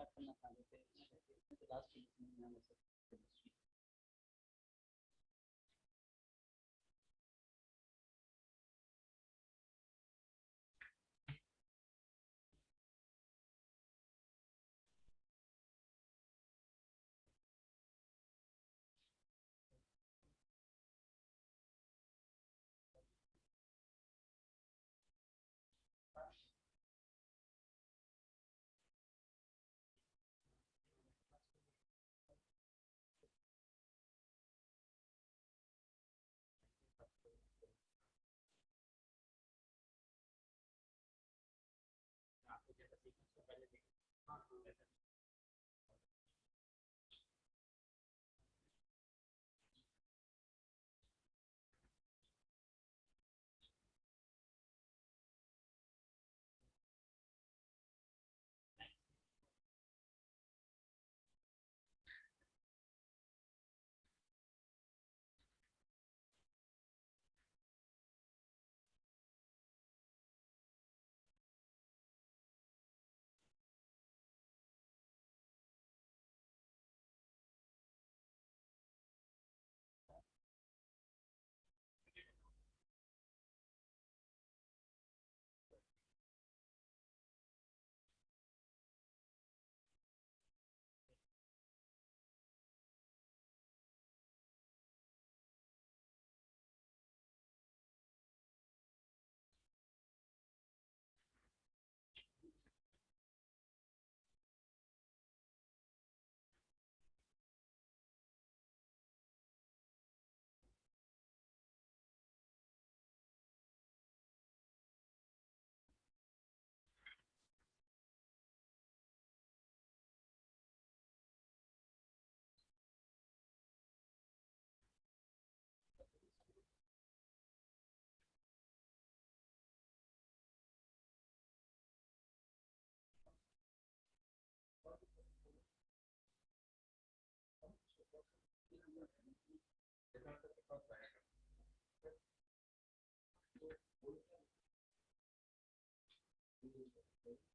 Start करना था लेते तो लास्ट में नाम है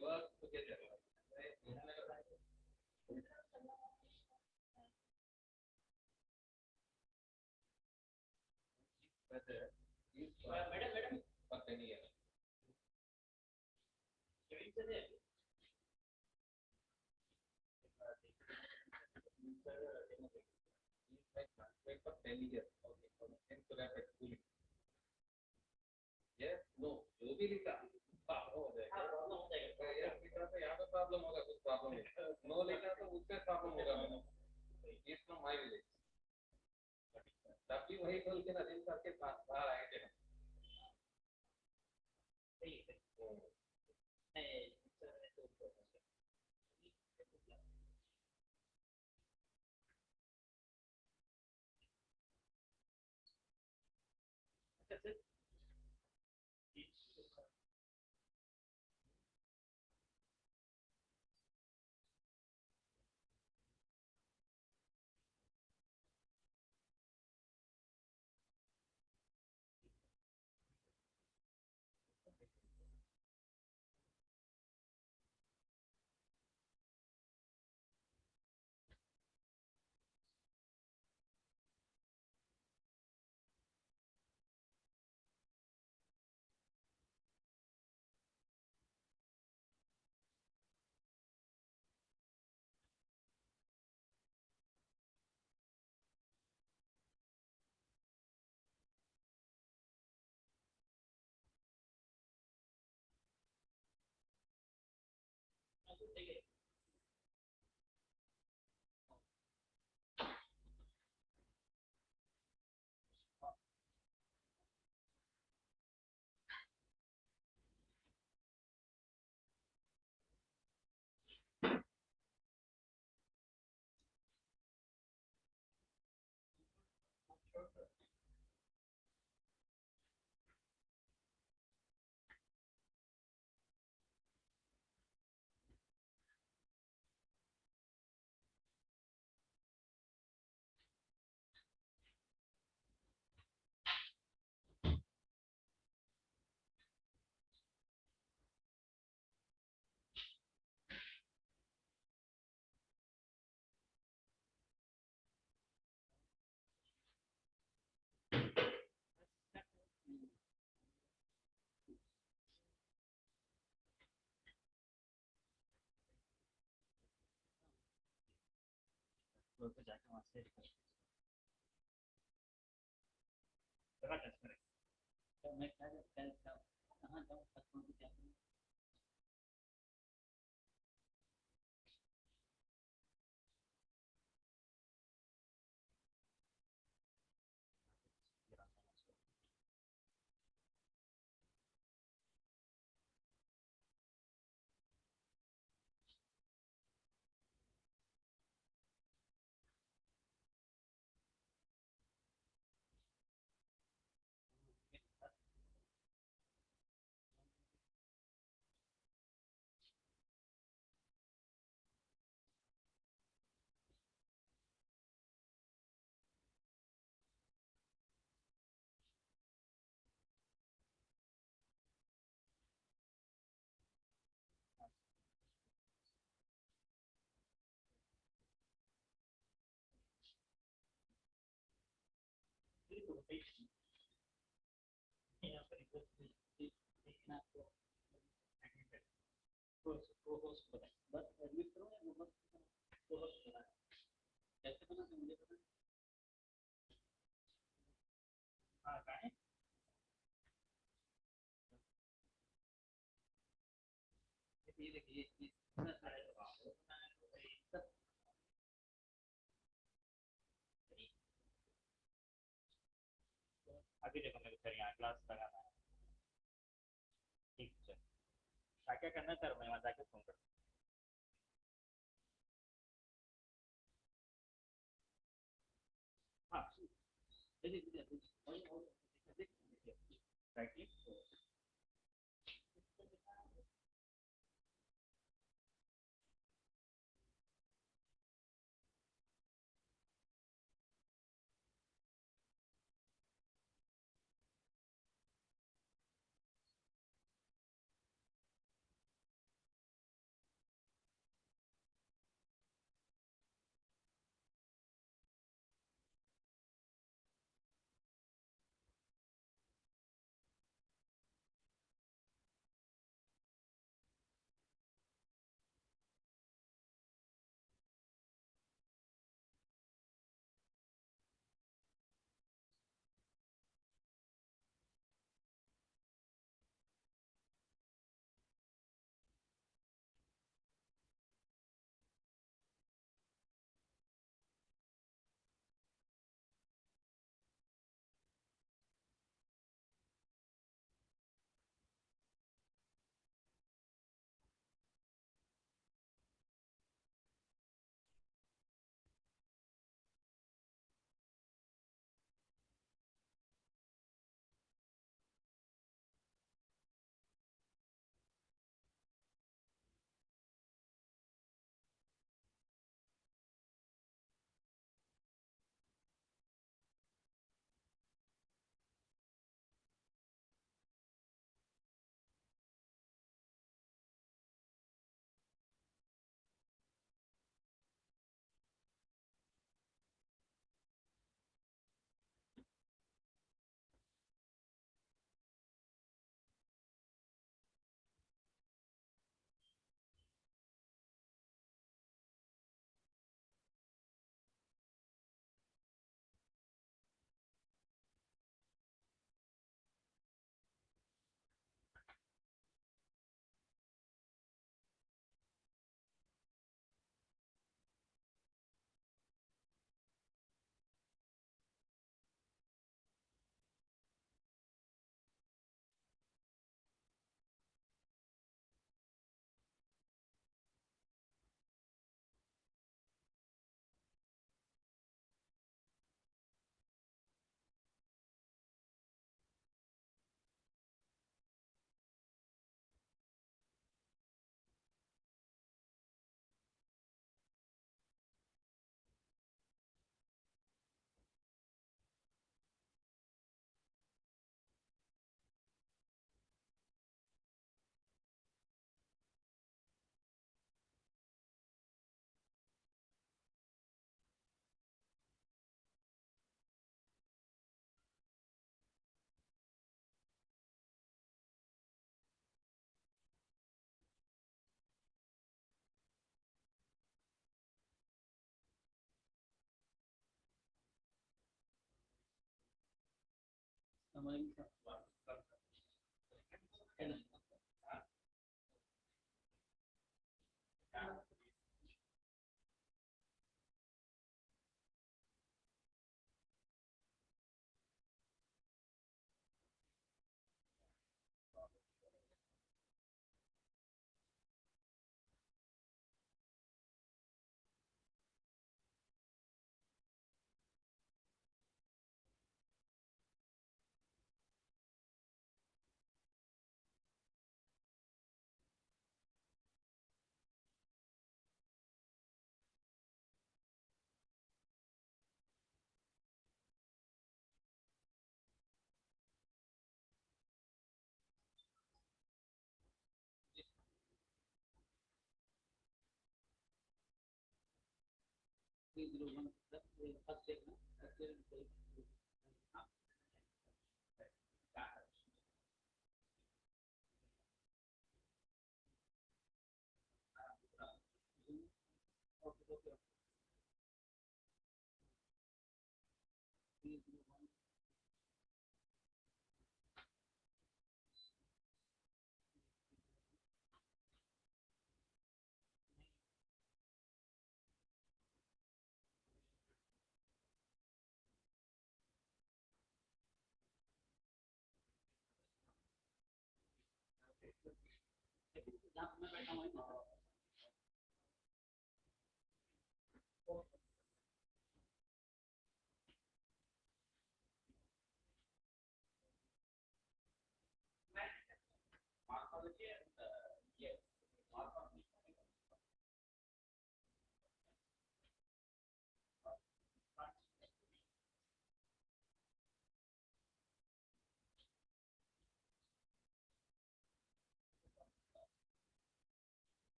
work together. Whether is for 10 years. Like for 10 years. Okay. And so that schooling. Yes, no, जो भी लिखा प्रॉब्लम हो जाएगा यार लिखा तो यहाँ पे प्रॉब्लम होगा कुछ प्रॉब्लम है नो लिखा तो उससे प्रॉब्लम होगा मैंने इज फ्रॉम माय विलेज तब भी वही बोल के नदीम सर के पास बाहर आए थे फ्लोर पे जाके वहाँ से जगह टेस्ट करें। तो मैं क्या कहाँ जाऊँ, कौन सी क्या करूँ? यहाँ पर देखना आपको वो होस्ट बताए, बस एडमिट करो या वो बस वो होस्ट बताए कैसे बनाते मुझे पता नहीं। हाँ कहाँ है? ये देखिए ये इतना सारे सब अभी देखो मेरे सर यहाँ क्लास लगाना है। ठीक है क्या क्या करना है सर, मैं वहाँ जाके फोन करता हूँ। हाँ देखिए right click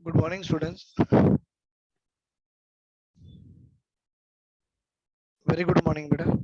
Good morning, students. Very good morning, beta.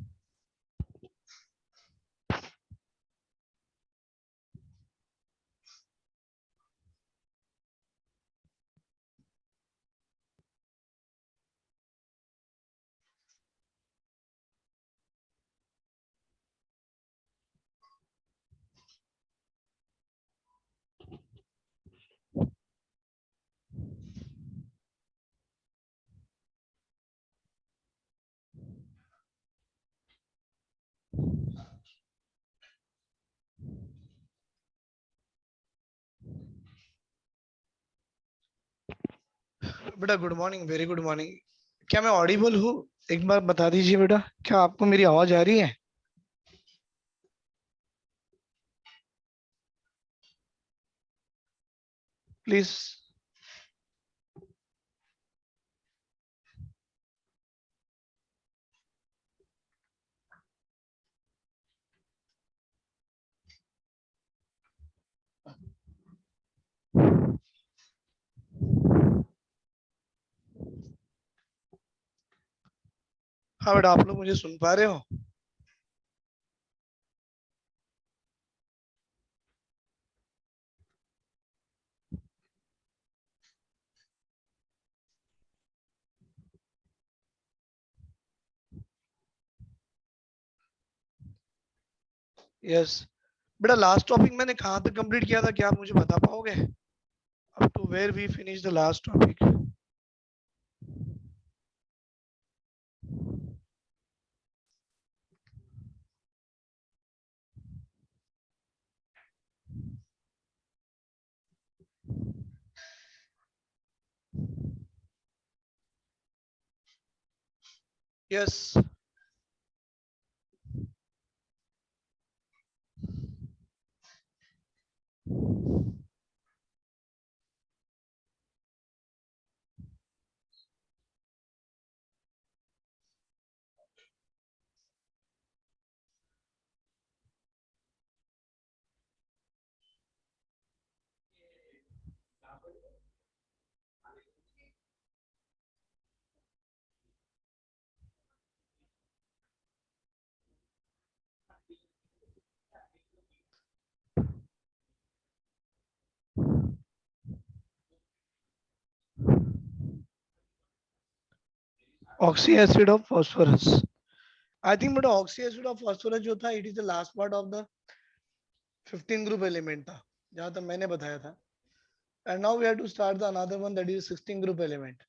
बेटा good morning, very good morning. क्या मैं ऑडिबल हूँ? एक बार बता दीजिए बेटा, क्या आपको मेरी आवाज आ रही है? प्लीज। हाँ बेटा, आप लोग मुझे सुन पा रहे हो? यस। बेटा लास्ट टॉपिक मैंने कहाँ तक कंप्लीट किया था, क्या आप मुझे बता पाओगे? Up to where we finish the last topic? Yes. Oxy acid of phosphorus. I think बेटा ऑक्सी एसिड ऑफ फॉस्फोरस जो था, it is the last part of the 15 group element था, जहां तक मैंने बताया था। And now we have to start the another one, that is 16 group element.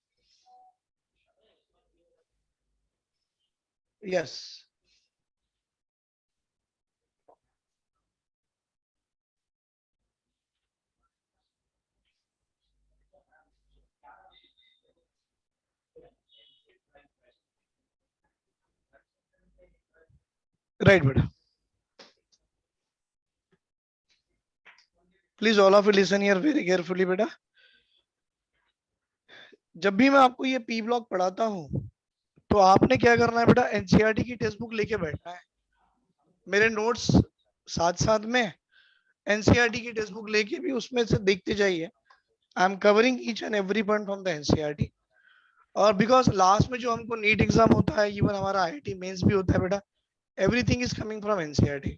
Yes. Right बेटा। Please all of you listen here very carefully बेटा। जब भी मैं आपको ये पी ब्लॉक पढ़ाता हूँ, तो आपने क्या करना है बेटा, एनसीईआरटी की टेक्स्ट बुक लेके बैठना है। मेरे नोट्स साथ साथ में, एनसीईआरटी की टेक्स्ट बुक लेके भी उसमें से देखते जाइए। I am covering each and every point from the NCERT. और बिकॉज लास्ट में जो हमको नीट एग्जाम होता है, इवन हमारा आईआईटी मेंस भी होता है बेटा, everything is coming from NCERT.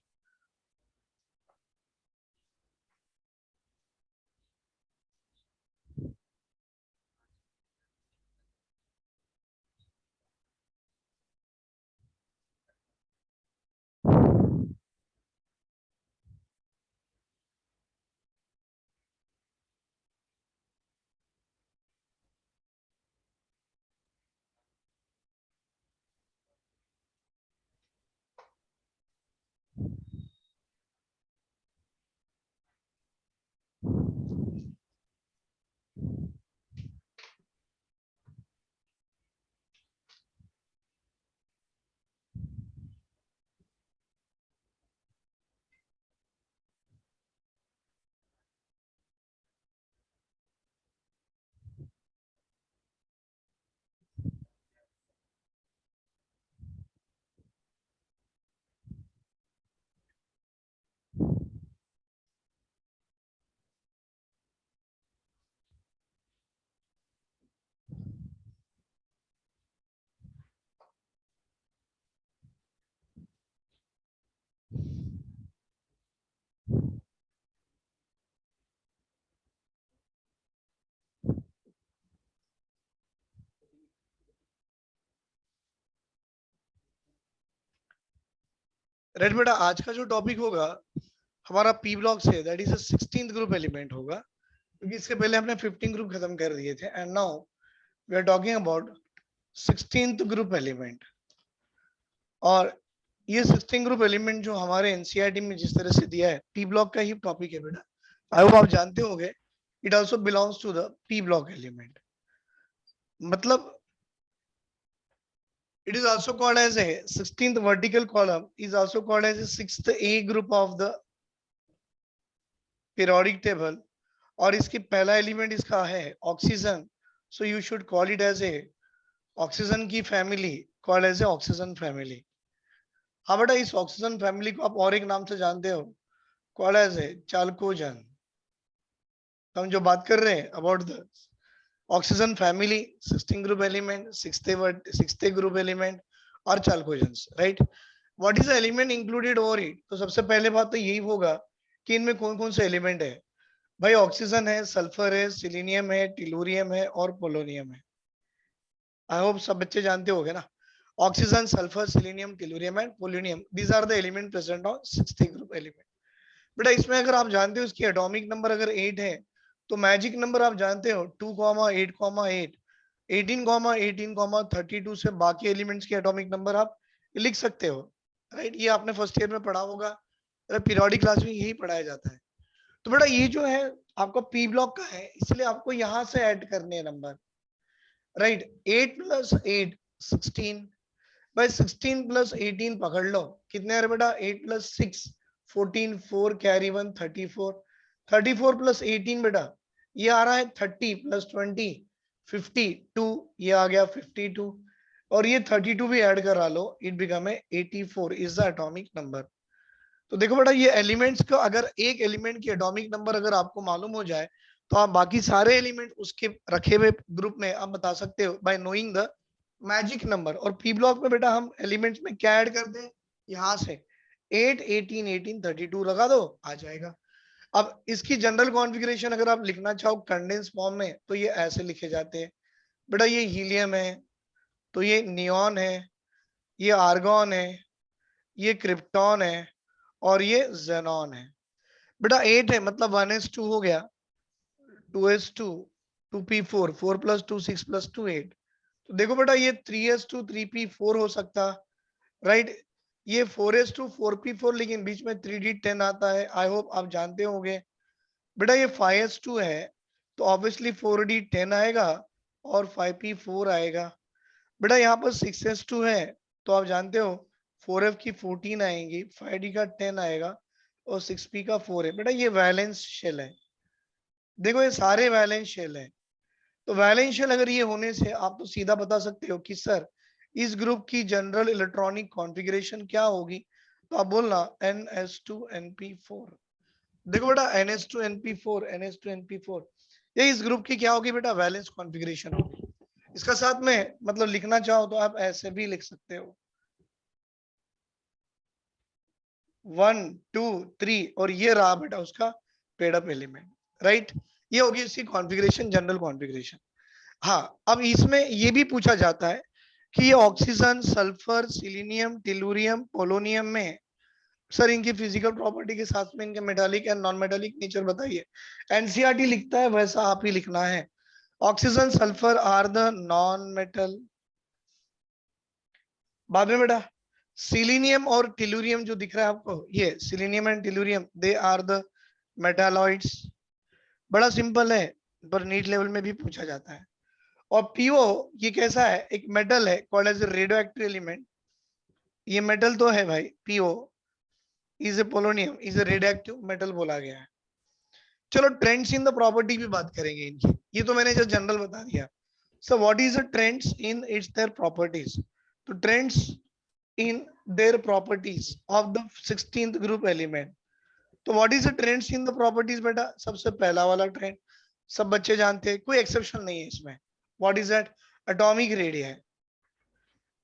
Red बेटा आज का जो टॉपिक होगा हमारा पी ब्लॉक से, that is 16th group element होगा, क्योंकि इसके पहले हमने 15 ग्रुप खत्म कर दिए थे and now we are talking about 16th group element. और ये 16 ग्रुप एलिमेंट जो हमारे एनसीईआरटी में जिस तरह से दिया है पी ब्लॉक का ही टॉपिक है बेटा। आई होप आप जानते होंगे it also belongs to the P block element. मतलब it is also called as a 16th vertical column is also called as a 6th A group of the periodic table। और इसकी पहला element इसका है oxygen, so you should call it as a oxygen की family, called as a oxygen family. हाँ बेटा इस oxygen family को आप और एक नाम से जानते हो, कॉल्ड एज ए चाल्कोजन। हम जो बात कर रहे हैं about the oxygen family, 16 group element, 6th group element और chalcogens, right. What is the element included over it? तो सबसे पहले बात तो यही होगा कि इनमें कौन कौन से एलिमेंट है। भाई ऑक्सीजन है, सल्फर है, सिलीनियम है, टिलूरियम है और पोलोनियम है। आई होप सब बच्चे जानते होंगे ना, oxygen, sulphur, selenium, tellurium and polonium, these are the element present on 6th group element. बेटा इसमें अगर आप जानते हो इसकी एटॉमिक नंबर अगर 8 है तो मैजिक नंबर आप जानते हो 2,8,8, 18,18,32 से बाकी एलिमेंट्स के एटॉमिक नंबर आप लिख सकते हो, राइट। ये आपने फर्स्ट ईयर में पढ़ा होगा, पीरियोडिक क्लास में यही पढ़ाया जाता है। तो बेटा ये जो है आपका पी ब्लॉक का है, इसलिए आपको यहां से ऐड करने हैं नंबर, राइट। 8 + 8 16, भाई 16 + 18 पकड़ लो, कितने आ रहे बेटा? 8 + 6 14, 4 कैरी 1 34, 34 + 18 बेटा ये आ रहा है 30 + 20 52, ये आ गया 52 और ये 32 भी ऐड करा लो, इट बिकम है 84 इज द एटॉमिक नंबर। तो देखो बेटा ये एलिमेंट्स का अगर एक एलिमेंट की एटॉमिक नंबर अगर आपको मालूम हो जाए तो आप बाकी सारे एलिमेंट उसके रखे हुए ग्रुप में आप बता सकते हो bye knowing the magic number. और पी ब्लॉक में बेटा हम एलिमेंट्स में क्या ऐड करते हैं, यहाँ से 8 18 18 32 लगा दो, आ जाएगा। अब इसकी जनरल कॉन्फ़िगरेशन अगर आप लिखना चाहो कंडेंस फॉर्म में तो ये ऐसे लिखे जाते हैं बेटा, ये हीलियम है, तो ये नियॉन है, ये आर्गॉन है, ये क्रिप्टॉन है और ये जेनॉन है। बेटा 8 है मतलब 1s2 हो गया, 2s2 2p4 4 + 2 6 + 2 8। तो देखो बेटा ये 3s2 3p4 हो सकता, राइट। ये 4s2 4p4 लेकिन बीच में 3d10 आता है, आई होप आप जानते होंगे। बेटा ये 5s2 है तो ऑब्वियसली 4d10 आएगा और 5p4 आएगा। बेटा यहाँ पर 6s2 है तो आप जानते हो 4f की 14 आएंगी, 5d का 10 आएगा और 6p का 4 है। बेटा ये वैलेंस शेल है, देखो ये सारे वैलेंस शेल है। तो वैलेंस शेल अगर ये होने से आप तो सीधा बता सकते हो कि सर इस ग्रुप की जनरल इलेक्ट्रॉनिक कॉन्फ़िगरेशन क्या होगी, तो आप बोलना NS2NP4। देखो बेटा NS2NP4 NS2NP4 ये इस ग्रुप की क्या होगी बेटा, वैलेंस कॉन्फ़िगरेशन होगी। इसका साथ में मतलब लिखना चाहो तो आप ऐसे भी लिख सकते हो 1 2 3 और ये रहा बेटा उसका पेड अप एलिमेंट, राइट। ये होगी इसकी कॉन्फ़िगरेशन, जनरल कॉन्फ़िगरेशन। हाँ अब इसमें ये भी पूछा जाता है कि ये oxygen, sulphur, selenium, tellurium, polonium में सर इनकी फिजिकल प्रॉपर्टी के साथ में इनके metallic and non metallic nature बताइए। एनसीईआरटी लिखता है वैसा आप ही लिखना है। Oxygen sulphur are the non metal, बाद में बेटा सिलीनियम और टिलूरियम जो दिख रहा है आपको, ये selenium and tellurium they are the metalloids. बड़ा सिंपल है पर नीट लेवल में भी पूछा जाता है। और पीओ ये कैसा है, एक मेटल है called as radio active element. ये मेटल तो है भाई, P O is a polonium is a radio active metal बोला गया है। चलो ट्रेंड्स इन द प्रॉपर्टी भी बात करेंगे इनकी, ये तो मैंने जस्ट जनरल बता दिया। So what is the trends in its their properties? तो trends in their properties of the 16th group element. तो what is the trends in the properties बेटा, सबसे पहला वाला ट्रेंड सब बच्चे जानते हैं, कोई एक्सेप्शन नहीं है इसमें। What is that? Atomic radius.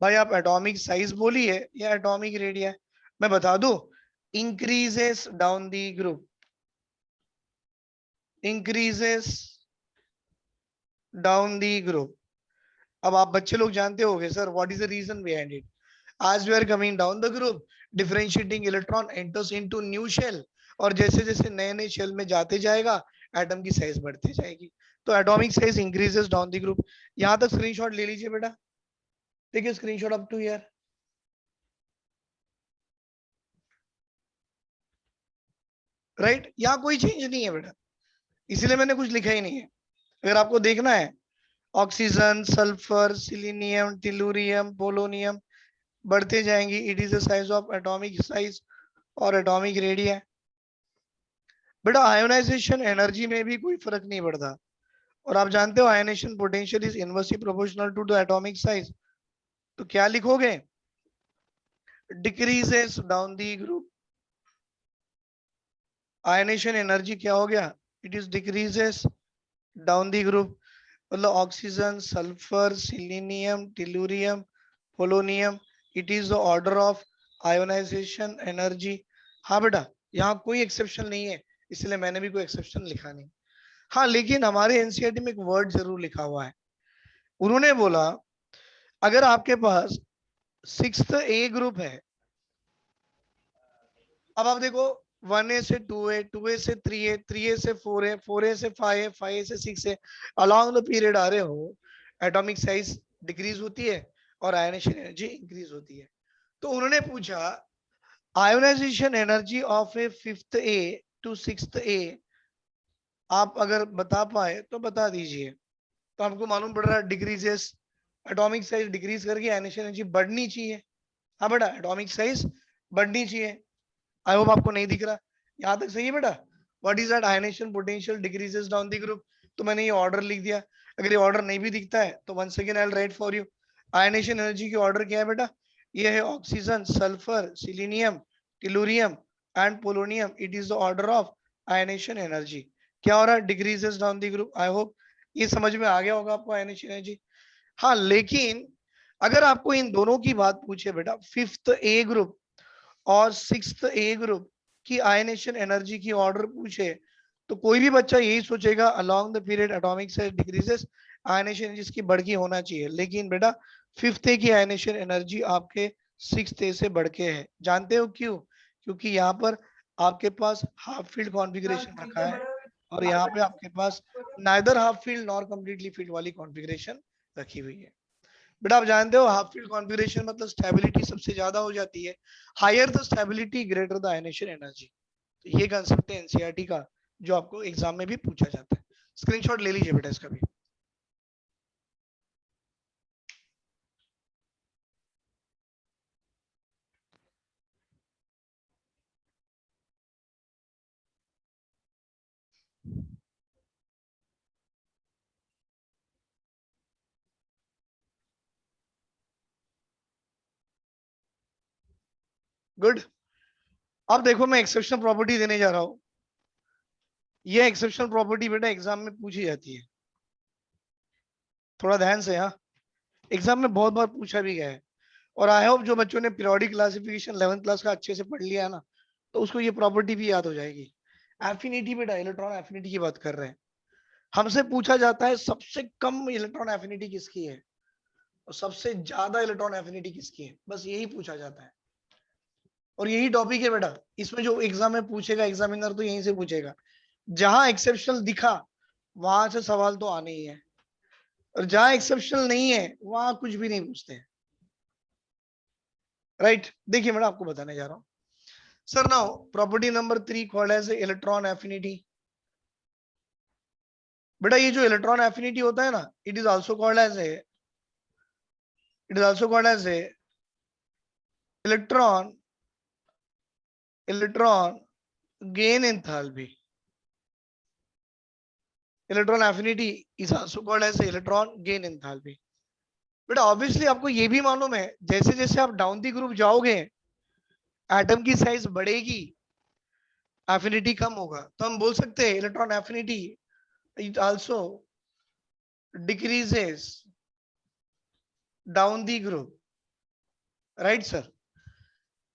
भाई आप एटॉमिक साइज बोलिए या एटॉमिक रेडियस, मैं बता दूं increases down the group, increases down the group. अब आप बच्चे लोग जानते होंगे sir what is the reason behind it. as we are coming down the group, differentiating electron enters into new shell, और जैसे जैसे नए नए शेल में जाते जाएगा एटम की साइज बढ़ती जाएगी, तो atomic size increases down the group. यहां तक स्क्रीनशॉट ले लीजिए बेटा, देखिए screenshot up to here. Right, यहाँ कोई चेंज नहीं है बेटा, इसीलिए मैंने कुछ लिखा ही नहीं है। अगर आपको देखना है, oxygen, sulphur, selenium, tellurium, polonium बढ़ते जाएंगी, it is the size of atomic size और एटॉमिक रेडियस। बेटा आयोनाइजेशन एनर्जी में भी कोई फर्क नहीं पड़ता, और आप जानते हो ionisation potential is inversely proportional to the atomic size. तो क्या लिखोगे, decreases down the group. Ionisation energy क्या हो गया, it is decreases down the group. मतलब oxygen, sulphur, selenium, tellurium, polonium, it is the order of ionisation energy. हाँ बेटा, यहाँ कोई एक्सेप्शन नहीं है, इसलिए मैंने भी कोई एक्सेप्शन लिखा नहीं। हाँ लेकिन हमारे एनसीईआरटी में एक वर्ड जरूर लिखा हुआ है, उन्होंने बोला अगर आपके पास 6th ए ग्रुप है, अब आप देखो 1A से 2A, 2A से 3A, 3A से 4A, 4A से 5A, 5A से 6A, अलॉन्ग द पीरियड आ रहे हो, एटॉमिक साइज डिक्रीज होती है और आयोनाइजेशन एनर्जी इंक्रीज होती है। तो उन्होंने पूछा ionisation energy of a 5th A to 6th A, आप अगर बता पाए तो बता दीजिए। तो हमको मालूम पड़ रहा है डिक्रीजेस, एटॉमिक साइज डिक्रीज करके आयोनाइजेशन एनर्जी बढ़नी चाहिए। हाँ बेटा, एटॉमिक साइज बढ़नी चाहिए। आई होप आपको नहीं दिख रहा, यहाँ तक सही है बेटा। What is that, ionization potential decreases down the group. तो मैंने ये ऑर्डर लिख दिया, अगर ये ऑर्डर नहीं भी दिखता है तो once again I will write for you. Ionisation energy की ऑर्डर क्या है बेटा, ये है oxygen, sulphur, selenium, tellurium and polonium, it is the order of ionisation energy. क्या हो रहा है, decreases down the group. I hope ये समझ में आ गया होगा आपको आयोनाइजेशन एनर्जी। हाँ लेकिन अगर आपको इन दोनों की बात पूछे बेटा, 5th ए ग्रुप और 6th ए ग्रुप की आयनेशन एनर्जी की ऑर्डर पूछे, तो कोई भी बच्चा यही सोचेगा along the period atomic size decreases, ionisation energy की बढ़ के होना चाहिए। लेकिन बेटा 5th ए की आयनेशन एनर्जी आपके 6th ए से बढ़ के है। जानते हो क्यों, क्योंकि यहाँ पर आपके पास हाफ फील्ड कॉन्फ़िगरेशन रखा है और यहाँ पे आपके पास neither half filled nor completely filled वाली कॉन्फ़िगरेशन रखी हुई है। बेटा आप जानते हो हाफ फील्ड कॉन्फ़िगरेशन मतलब स्टेबिलिटी सबसे ज्यादा हो जाती है, higher the stability greater the ionisation energy. तो ये कंसेप्ट है एनसीईआरटी का, जो आपको एग्जाम में भी पूछा जाता है। स्क्रीनशॉट ले लीजिए बेटा इसका भी। गुड। अब देखो मैं एक्सेप्शनल प्रॉपर्टी देने जा रहा हूं। ये एक्सेप्शनल प्रॉपर्टी बेटा एग्जाम में पूछी जाती है, थोड़ा ध्यान से। हाँ, एग्जाम में बहुत बार पूछा भी गया है, और आई होप जो बच्चों ने पीरियोडिक क्लासिफिकेशन 11th क्लास का अच्छे से पढ़ लिया है ना, तो उसको ये प्रॉपर्टी भी याद हो जाएगी। एफिनिटी बेटा, इलेक्ट्रॉन एफिनिटी की बात कर रहे हैं। हमसे पूछा जाता है सबसे कम इलेक्ट्रॉन एफिनिटी किसकी है और सबसे ज्यादा इलेक्ट्रॉन एफिनिटी किसकी है, बस यही पूछा जाता है। और यही टॉपिक है बेटा, इसमें जो एग्जाम में पूछेगा एग्जामिनर तो यहीं से पूछेगा। जहां एक्सेप्शनल दिखा वहां से सवाल तो आने ही है, और जहां एक्सेप्शनल नहीं है वहां कुछ भी नहीं पूछते हैं। राइट, देखिए बेटा आपको बताने जा रहा हूं। Sir now property number 3 called as electron affinity. बेटा ये जो इलेक्ट्रॉन एफिनिटी होता है ना, it is also called as a electron gain enthalpy. Electron affinity is also called as electron gain enthalpy. बेटा ऑब्वियसली आपको ये भी मालूम है, जैसे जैसे आप डाउन दी ग्रुप जाओगे एटम की साइज बढ़ेगी, एफिनिटी कम होगा। तो हम बोल सकते हैं electron affinity it also decreases down the group. Right sir,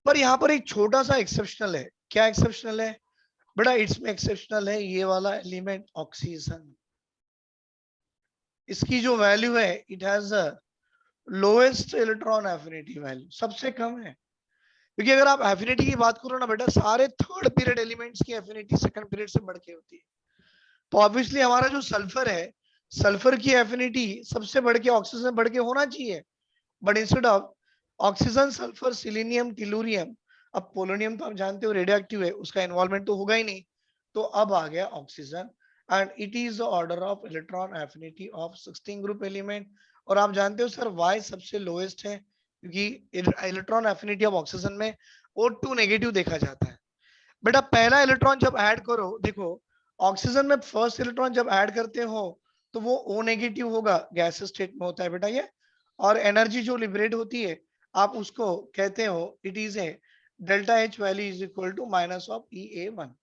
पर यहाँ पर एक छोटा सा एक्सेप्शनल है। क्या एक्सेप्शनल है बेटा, इसमें एक्सेप्शनल है ये वाला एलिमेंट ऑक्सीजन। इसकी जो वैल्यू है, it has lowest electron affinity value सबसे कम है, क्योंकि अगर आप एफिनिटी की बात करो ना बेटा, सारे थर्ड पीरियड एलिमेंट्स की एफिनिटी सेकंड पीरियड से बढ़ के होती है। तो ऑब्वियसली हमारा जो सल्फर है, सल्फर की एफिनिटी सबसे बढ़ के ऑक्सीजन बढ़ के होना चाहिए, but instead of oxygen, sulphur, selenium, tellurium, अब पोलोनियम तो आप जानते हो रेडियो एक्टिव है, उसका इन्वॉल्वमेंट तो होगा ही नहीं, तो अब आ गया oxygen, and it is the order of electron affinity of 16 group element. और आप जानते हो सर वाई सबसे लोएस्ट है, क्योंकि इलेक्ट्रॉन एफिनिटी ऑफ ऑक्सीजन में O2 नेगेटिव देखा जाता है। बेटा पहला इलेक्ट्रॉन जब ऐड करो, देखो ऑक्सीजन में फर्स्ट इलेक्ट्रॉन जब ऐड करते हो तो वो O नेगेटिव होगा, गैस स्टेट में होता है बेटा ये, और एनर्जी जो लिबरेट होती है आप उसको कहते हो, it is a delta H value is equal to minus of EA1।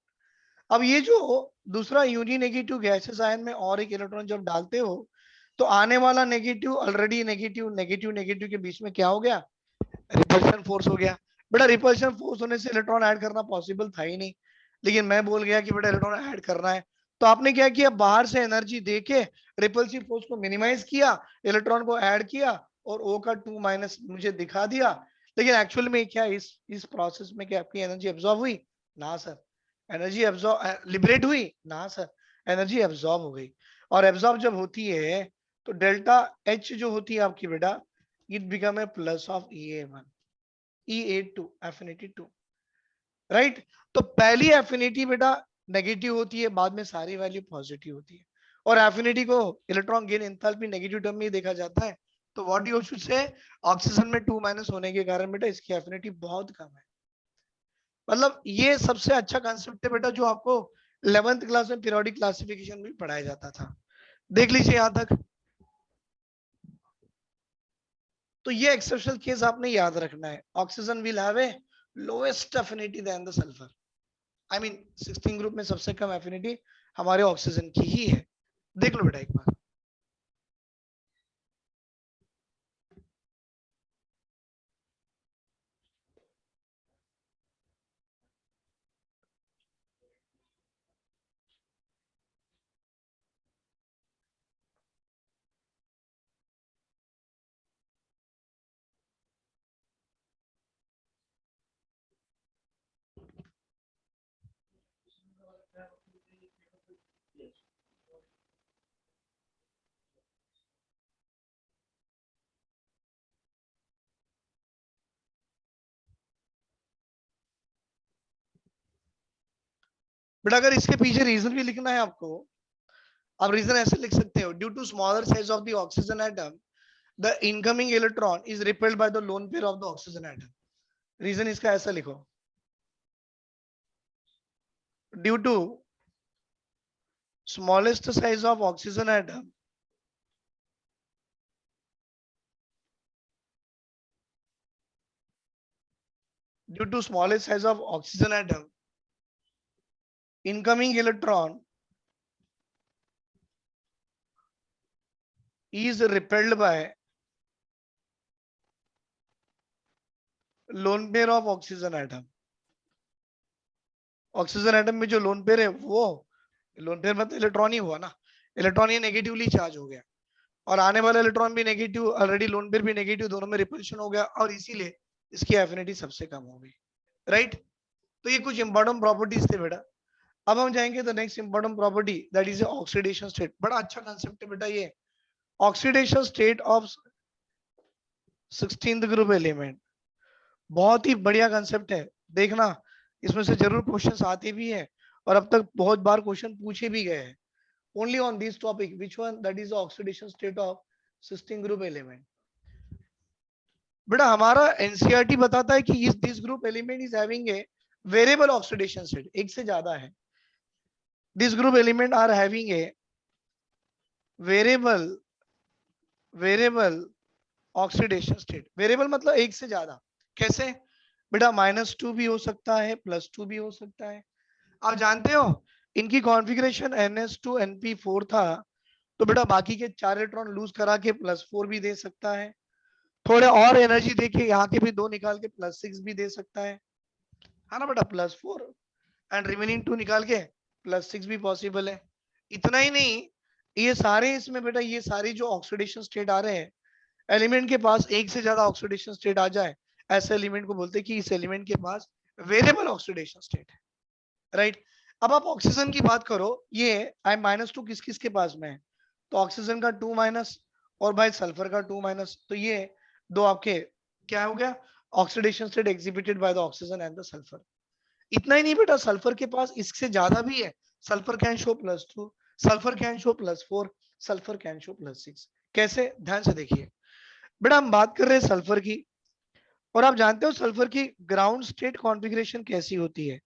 अब ये जो दूसरा यूनि नेगेटिव गैसेस आयन में और एक इलेक्ट्रॉन जब डालते हो तो आने वाला negative already negative negative negative के बीच में क्या हो गया, रिपल्शन फोर्स हो गया। बेटा रिपल्शन फोर्स होने से इलेक्ट्रॉन ऐड करना पॉसिबल था ही नहीं, लेकिन मैं बोल गया कि बेटा इलेक्ट्रॉन ऐड करना है, तो आपने क्या किया, बाहर से एनर्जी देके रिपल्सिव फोर्स को मिनिमाइज किया, इलेक्ट्रॉन को ऐड किया और O का 2 माइनस मुझे दिखा दिया। लेकिन एक्चुअल में क्या इस प्रोसेस में क्या आपकी एनर्जी एब्जॉर्ब हुई? ना सर। एनर्जी एब्जॉर्ब लिबरेट हुई? ना सर, एनर्जी एब्जॉर्ब हो गई। और एब्जॉर्ब जब होती है तो डेल्टा H जो होती है आपकी बेटा, it become a plus of EA1, E82 affinity 2, right. तो पहली एफिनिटी बेटा नेगेटिव होती है, बाद में सारी वैल्यू पॉजिटिव होती है, और एफिनिटी को electron gain enthalpy negative term में देखा जाता है। तो what you should say, oxygen में 2 माइनस होने के कारण बेटा इसकी एफिनिटी बहुत कम है। मतलब ये सबसे अच्छा कंसेप्ट है बेटा जो आपको 11th क्लास में पीरियोडिक क्लासिफिकेशन में पढ़ाया जाता था, देख लीजिए यहां तक। तो ये एक्सेप्शनल केस आपने याद रखना है, oxygen will have a lowest affinity than the sulphur. I mean 16 group में सबसे कम एफिनिटी हमारे ऑक्सीजन की ही है, देख लो बेटा एक बार। बेटा अगर इसके पीछे रीजन भी लिखना है आपको, आप रीजन ऐसे लिख सकते हो, due to smaller size of the oxygen atom the incoming electron is repelled by the lone pair of the oxygen atom. Reason इसका ऐसा लिखो, due to smallest size of oxygen atom due to smallest size of oxygen atom incoming electron is repelled by lone pair of oxygen atom। Oxygen atom में जो lone pair है, वो lone pair मतलब electron ही हुआ ना, electron ये negatively charge हो गया और आने वाला इलेक्ट्रॉन भी नेगेटिव, ऑलरेडी लोन पेयर भी नेगेटिव, दोनों में रिपल्शन हो गया और इसीलिए इसकी एफिनिटी सबसे कम हो गई, राइट। तो ये कुछ इंपॉर्टेंट प्रॉपर्टीज थे बेटा। अब हम जाएंगे तो next important property that is oxidation state. बड़ा अच्छा कंसेप्ट है बेटा ये, oxidation state of 16th group element, बहुत ही बढ़िया कंसेप्ट है, देखना इसमें से जरूर क्वेश्चंस आते भी हैं और अब तक बहुत बार क्वेश्चन पूछे भी गए हैं। Only on this topic, which one, that is oxidation state of 16 group element. बेटा हमारा एनसीईआरटी बताता है कि this group element is having a variable oxidation state, एक से ज्यादा है। This group element are having a variable oxidation state. Variable मतलब एक से ज्यादा, कैसे बेटा, -2 भी हो सकता है, +2 भी हो सकता है। आप जानते हो इनकी कॉन्फ़िगरेशन NS2 NP4 था, तो बेटा बाकी के 4 इलेक्ट्रॉन लूज करा के +4 भी दे सकता है, थोड़े और एनर्जी देके यहाँ के भी 2 निकाल के +6 भी दे सकता है ना बेटा, +4 एंड रिमेनिंग 2 निकाल के +6 भी पॉसिबल है। इतना ही नहीं, ये सारे इसमें बेटा, ये सारी जो ऑक्सीडेशन स्टेट आ रहे हैं, एलिमेंट के पास एक से ज्यादा ऑक्सीडेशन स्टेट आ जाए, ऐसे एलिमेंट को बोलते हैं कि इस एलिमेंट के पास वेरिएबल ऑक्सीडेशन स्टेट है, राइट। अब आप ऑक्सीजन की बात करो, ये I-2 किस किस के पास में है, तो ऑक्सीजन का 2- और भाई सल्फर का 2-, तो ये दो आपके क्या हो गया, oxidation state exhibited by the oxygen and the sulphur. इतना ही नहीं बेटा, सल्फर के पास इससे ज्यादा भी है, sulphur can show +2, sulphur can show +4, sulphur can show +6। कैसे, ध्यान से देखिए बेटा, हम बात कर रहे हैं सल्फर की, और आप जानते हो सल्फर की ग्राउंड स्टेट कॉन्फ़िगरेशन कैसी होती है।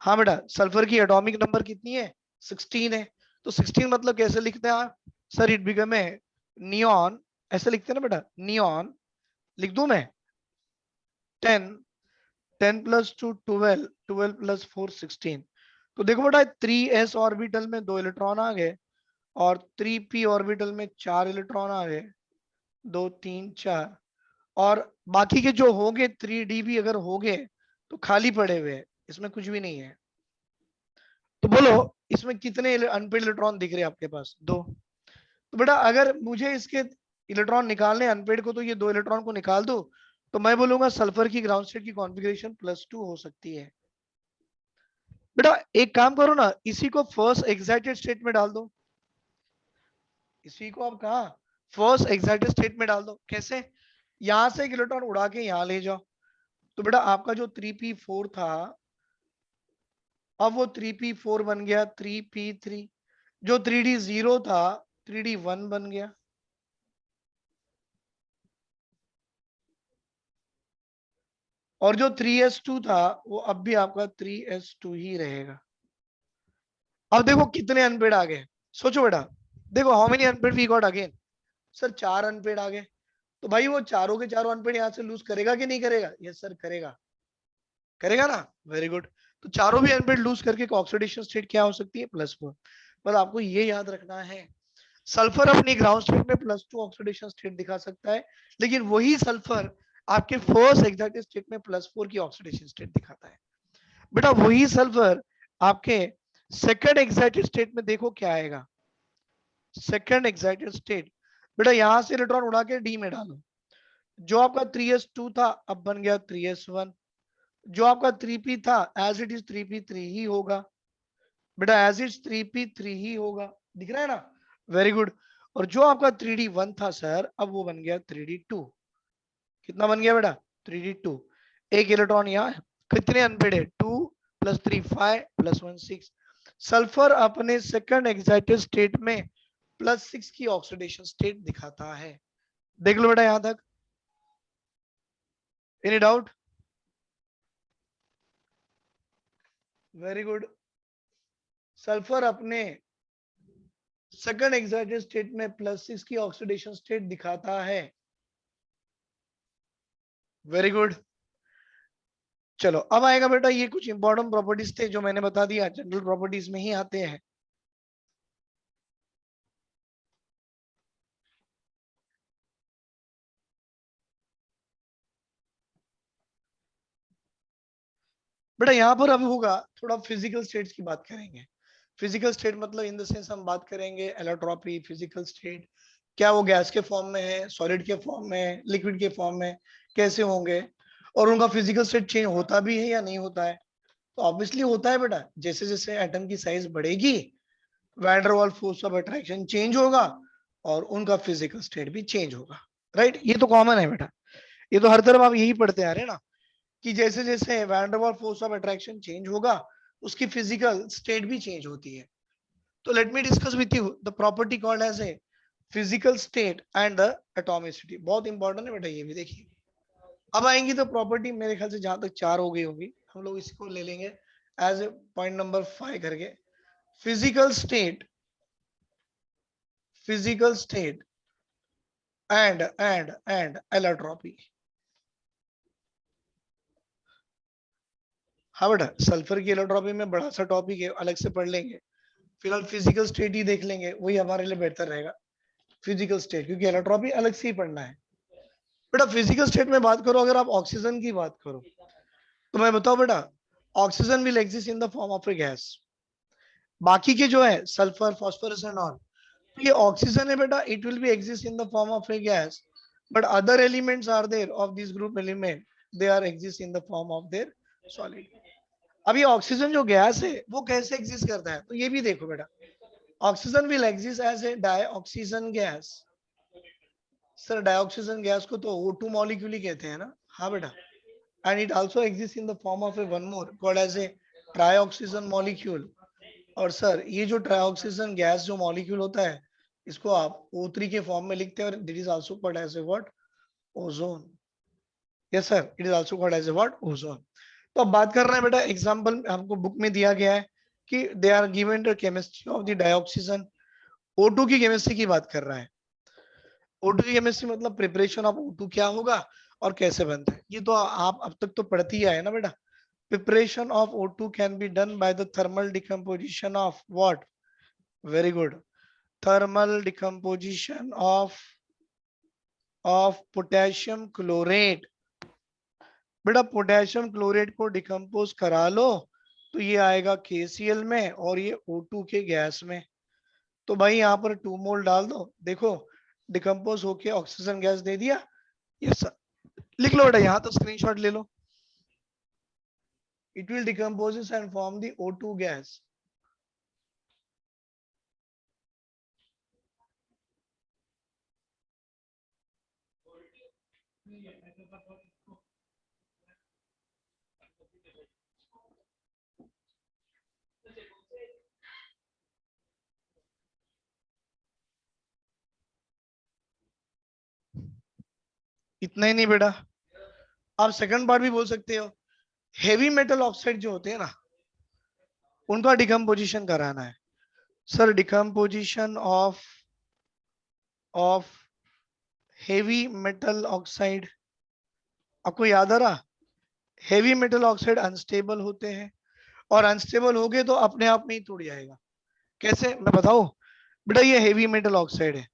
हाँ बेटा, सल्फर की एटॉमिक नंबर कितनी है, 16 है। तो 16 मतलब कैसे लिखते हैं आप, sir it become a neon, ऐसे लिखते हैं ना बेटा, नियॉन लिख दूं मैं, 10, 10 + 2 12, 12 + 4 16। तो देखो बेटा 3s ऑर्बिटल में 2 इलेक्ट्रॉन आ गए, और 3p ऑर्बिटल में 4 इलेक्ट्रॉन आ गए, 2 3 4, और बाकी के जो होंगे 3d भी अगर होंगे तो खाली पड़े हुए हैं, इसमें कुछ भी नहीं है। तो बोलो इसमें कितने अनपेड इलेक्ट्रॉन दिख रहे हैं आपके पास, 2। तो बेटा अगर मुझे इसके इलेक्ट्रॉन निकालने अनपेड को, तो ये 2 इलेक्ट्रॉन को निकाल दो, तो मैं बोलूंगा सल्फर की ग्राउंड स्टेट की कॉन्फ़िगरेशन +2 हो सकती है। बेटा एक काम करो ना, इसी को फर्स्ट एक्साइटेड स्टेट में डाल दो, इसी को आप कहा फर्स्ट एक्साइटेड स्टेट में डाल दो। कैसे, यहां से एक इलेक्ट्रॉन उड़ा के यहां ले जाओ, तो बेटा आपका जो 3p4 था, अब वो 3p4 बन गया 3p3, जो 3d0 था 3d1 बन गया, और जो 3s2 था वो अब भी आपका 3s2 ही रहेगा। अब देखो कितने अनपेड आ गए, सोचो बेटा, देखो how many unpaired we got again, sir 4 unpaired आ गए। तो भाई वो चारों के चारों अनपेड यहाँ से लूज करेगा कि नहीं करेगा, यस सर करेगा, करेगा ना, वेरी गुड। तो चारों भी अनपेड लूज करके ऑक्सीडेशन स्टेट क्या हो सकती है, +4। पर आपको ये याद रखना है, सल्फर अपनी ग्राउंड स्टेट में +2 ऑक्सीडेशन स्टेट दिखा सकता है, लेकिन वही सल्फर आपके फर्स्ट एक्साइटेड स्टेट में +4 की ऑक्सीडेशन स्टेट दिखाता है। बेटा वही सल्फर आपके सेकंड एक्साइटेड स्टेट में देखो क्या आएगा, सेकंड एक्साइटेड स्टेट, बेटा यहां से इलेक्ट्रॉन उड़ा के डी में डालो, जो आपका 3s2 था अब बन गया 3s1, जो आपका 3p था एज इट इज 3p3 ही होगा, बेटा एज इट 3p3 ही होगा, दिख रहा है ना, वेरी गुड। और जो आपका 3d1 था सर, अब वो बन गया 3d2, कितना बन गया बेटा, 3d2। एक इलेक्ट्रॉन यहाँ, कितने अनपेड है, 2 + 3 5 + 1 6। सल्फर अपने सेकंड एक्साइटेड स्टेट में +6 की ऑक्सीडेशन स्टेट दिखाता है। देख लो बेटा यहां तक, any doubt, very good. Sulphur अपने सेकंड एक्साइटेड स्टेट में +6 की ऑक्सीडेशन स्टेट दिखाता है, वेरी गुड। चलो अब आएगा बेटा, ये कुछ इंपॉर्टेंट प्रॉपर्टीज थे जो मैंने बता दिया, जनरल प्रॉपर्टीज में ही आते हैं। बेटा यहाँ पर अब होगा थोड़ा फिजिकल स्टेट्स की बात करेंगे। फिजिकल स्टेट मतलब इन द सेंस हम बात करेंगे एलोट्रॉपी, फिजिकल स्टेट, क्या वो गैस के फॉर्म में है, सॉलिड के फॉर्म में है, लिक्विड के फॉर्म में, कैसे होंगे, और उनका फिजिकल स्टेट चेंज होता भी है या नहीं होता है। तो ऑब्वियसली होता है बेटा, जैसे जैसे एटम की साइज बढ़ेगी van der Waals force of attraction change होगा और उनका फिजिकल स्टेट भी चेंज होगा, राइट। ये तो कॉमन है बेटा, ये तो हर तरफ आप यही पढ़ते आ रहे हैं ना, कि जैसे जैसे van der Waals force of attraction change होगा उसकी फिजिकल स्टेट भी चेंज होती है। तो let me discuss with you the property called as a physical state and the atomicity. बहुत इंपॉर्टेंट है बेटा ये भी, देखिए अब आएंगी तो प्रॉपर्टी मेरे ख्याल से जहां तक 4 हो गई होंगी, हम लोग इसको ले लेंगे एज ए पॉइंट नंबर 5 करके, physical state, physical state and allotropy. हाँ बेटा, सल्फर की एलोट्रॉपी में बड़ा सा टॉपिक है, अलग से पढ़ लेंगे, फिलहाल फिजिकल स्टेट ही देख लेंगे, वही हमारे लिए बेहतर रहेगा, फिजिकल स्टेट, क्योंकि एलोट्रॉपी अलग से ही पढ़ना है। बेटा फिजिकल स्टेट में बात करो, अगर आप ऑक्सीजन की बात करो तो मैं बताऊं बेटा, oxygen will exist in the form of A gas, बाकी के जो है सल्फर, फास्फोरस एंड ऑल, ये ऑक्सीजन है बेटा, it will be exist in the form of A gas but other elements are there of this group element, they are exist in the form of their solid. अब ये oxygen जो gas है वो कैसे exist करता है, तो ये भी देखो बेटा, oxygen will exist as a dioxygen gas. Sir dioxygen gas को तो O2 मॉलिक्यूल ही कहते हैं ना, हाँ बेटा, and it also exists in the form of a one more called as a trioxygen molecule। और सर ये जो ट्राइऑक्सीजन गैस जो मॉलिक्यूल होता है इसको आप O3 के फॉर्म में लिखते हैं और this is also called as a what, ozone. Yes sir, it is also called as a what, ozone. तो अब बात कर रहे हैं बेटा, एग्जांपल हमको बुक में दिया गया है कि they are given the chemistry of the dioxygen. O2 की केमिस्ट्री की बात कर रहा है। O2 की केमिस्ट्री मतलब प्रिपरेशन ऑफ O2 क्या होगा और कैसे बनता है, ये तो आप अब तक तो पढ़ती ही आए ना बेटा। Preparation of O2 can be done by the thermal decomposition of what? Very good. Thermal decomposition of potassium chlorate। बेटा पोटेशियम क्लोरेट को डिकम्पोज करा लो तो ये आएगा KCl में और ये O2 के गैस में। तो भाई यहाँ पर 2 मोल डाल दो, देखो डिकम्पोज होके ऑक्सीजन गैस दे दिया। ये सर लिख लो बेटा, यहाँ तो स्क्रीनशॉट ले लो। It will decompose and form the O2 gas। इतना ही नहीं बेटा, आप सेकंड पार्ट भी बोल सकते हो। हेवी मेटल ऑक्साइड जो होते हैं ना उनका डिकम्पोजिशन कराना है। Sir decomposition of heavy metal oxide, आपको याद आ रहा, हेवी मेटल ऑक्साइड अनस्टेबल होते हैं और अनस्टेबल हो गए तो अपने आप में ही टूट जाएगा। कैसे मैं बताऊं बेटा, ये हेवी मेटल ऑक्साइड है,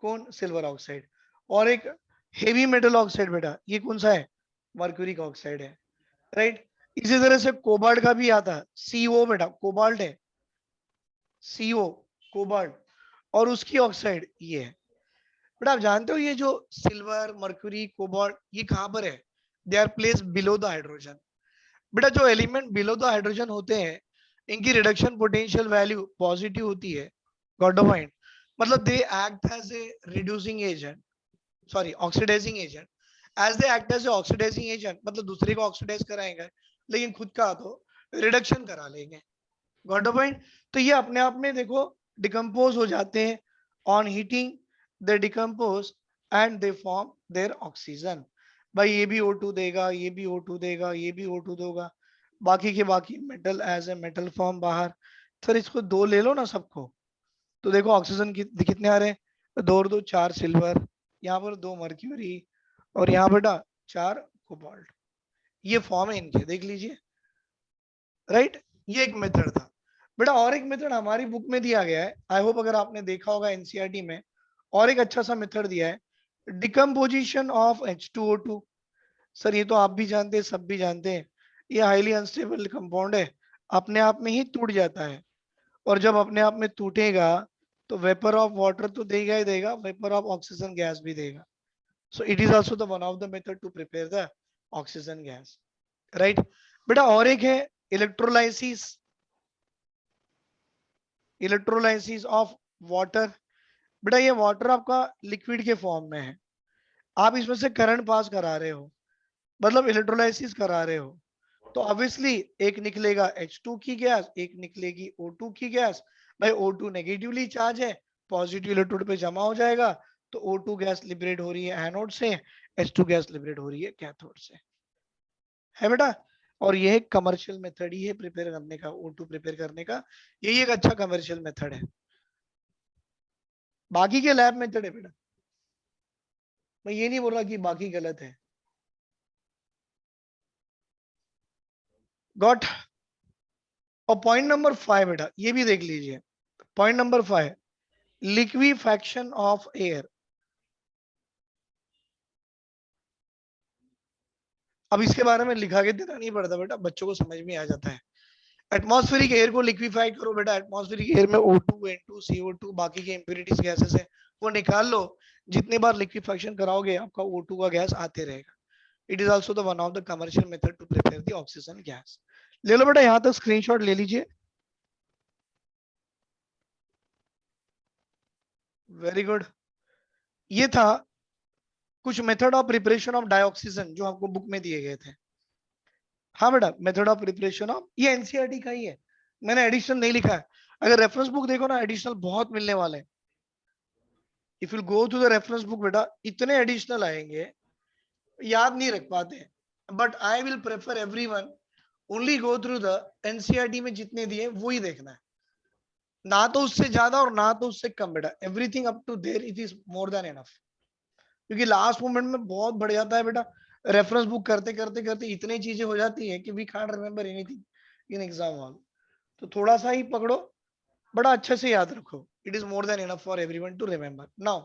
कौन, सिल्वर ऑक्साइड। और एक हेवी मेटल ऑक्साइड बेटा ये कौन सा है, मर्क्यूरी का ऑक्साइड है, राइट। इसी तरह से कोबाल्ट का भी आता है, CO बेटा कोबाल्ट है, CO कोबाल्ट, और उसकी ऑक्साइड ये है। बेटा आप जानते हो ये जो सिल्वर मर्क्यूरी कोबाल्ट ये कहां पर है, they are place below the hydrogen. बेटा जो एलिमेंट बिलो द हाइड्रोजन होते हैं इनकी रिडक्शन पोटेंशियल वैल्यू पॉजिटिव होती है, गॉट द पॉइंट। मतलब they act as a reducing agent, sorry oxidising agent. As they act as a oxidising agent मतलब दूसरे को ऑक्सीडाइज कराएंगे लेकिन खुद का तो रिडक्शन करा लेंगे, गॉट द पॉइंट। तो ये अपने आप में देखो डिकम्पोज हो जाते हैं, on heating they decompose and they form their oxygen. भाई ये भी O2 देगा, ये भी O2 देगा, ये भी O2 देगा, बाकी के बाकी metal as a metal form बाहर। सर इसको 2 ले लो ना सबको, तो देखो ऑक्सीजन कितने आ रहे हैं, 2 और 2 4 सिल्वर, यहाँ पर 2 मर्क्यूरी और यहाँ बेटा 4 कोबाल्ट। ये फॉर्म है इनके, देख लीजिए, राइट। ये एक मेथड था बेटा। और एक मेथड हमारी बुक में दिया गया है, आई होप अगर आपने देखा होगा NCERT में, और एक अच्छा सा मेथड दिया है, डिकम्पोजिशन ऑफ H2O2। सर ये तो आप भी जानते हैं, सब भी जानते हैं, ये हाईली अनस्टेबल कंपाउंड है, अपने आप में ही टूट जाता है। और जब अपने आप में टूटेगा तो वेपर ऑफ वाटर तो देगा ही देगा, वेपर ऑफ ऑक्सीजन गैस भी देगा। So it is also the one of the method to prepare the oxygen gas, right. बेटा और एक है इलेक्ट्रोलाइसिस, इलेक्ट्रोलाइसिस ऑफ वाटर। बेटा ये वाटर आपका लिक्विड के फॉर्म में है, आप इसमें से करंट पास करा रहे हो, मतलब इलेक्ट्रोलाइसिस करा रहे हो, तो ऑब्वियसली एक निकलेगा H2 की गैस, एक निकलेगी O2 की गैस। भाई O2 नेगेटिवली चार्ज है, पॉजिटिव इलेक्ट्रोड पे जमा हो जाएगा, तो O2 गैस लिबरेट हो रही है एनोड से, H2 गैस लिबरेट हो रही है कैथोड से, है बेटा। और ये एक कमर्शियल मेथड ही है प्रिपेयर करने का, O2 प्रिपेयर करने का, यही एक अच्छा कमर्शियल मेथड है। बाकी के लैब मेथड है बेटा, मैं ये नहीं बोल रहा कि बाकी गलत है, गॉट। और पॉइंट नंबर 5 बेटा ये भी देख लीजिए, point number 5 liquefaction of air. अब इसके बारे में लिखा के देना नहीं पड़ता बेटा, बच्चों को समझ में आ जाता है। एटमॉस्फेरिक एयर को लिक्विफाई करो बेटा, एटमॉस्फेरिक एयर में O2, N2, CO2 बाकी के इम्प्योरिटीज गैसेस है वो निकाल लो, जितने बार लिक्विफाइशन कराओगे आपका O2 का गैस आते रहेगा। It is also the one of the commercial method to prepare the oxygen gas. ले लो बेटा, यहां तक स्क्रीनशॉट ले लीजिए। Very good. ये था कुछ method of preparation of dioxygen जो आपको बुक में दिए गए थे। हाँ बेटा, मेथड ऑफ प्रिपरेशन ऑफ, ये एनसीईआरटी का ही है, मैंने एडिशनल नहीं लिखा है। अगर रेफरेंस बुक देखो ना, एडिशनल बहुत मिलने वाले हैं। If you go to the reference book बेटा, इतने एडिशनल आएंगे याद नहीं रख पाते। But I will prefer everyone only go through the NCERT में जितने दिए वो ही देखना है, ना तो उससे ज्यादा और ना तो उससे कम बेटा। Everything up to there it is more than enough. क्योंकि लास्ट मोमेंट में बहुत बढ़ जाता है बेटा, रेफरेंस बुक करते करते करते इतनी चीजें हो जाती है कि we can't remember anything in exam hall. तो थोड़ा सा ही पकड़ो, बड़ा अच्छे से याद रखो, it is more than enough for everyone to remember. Now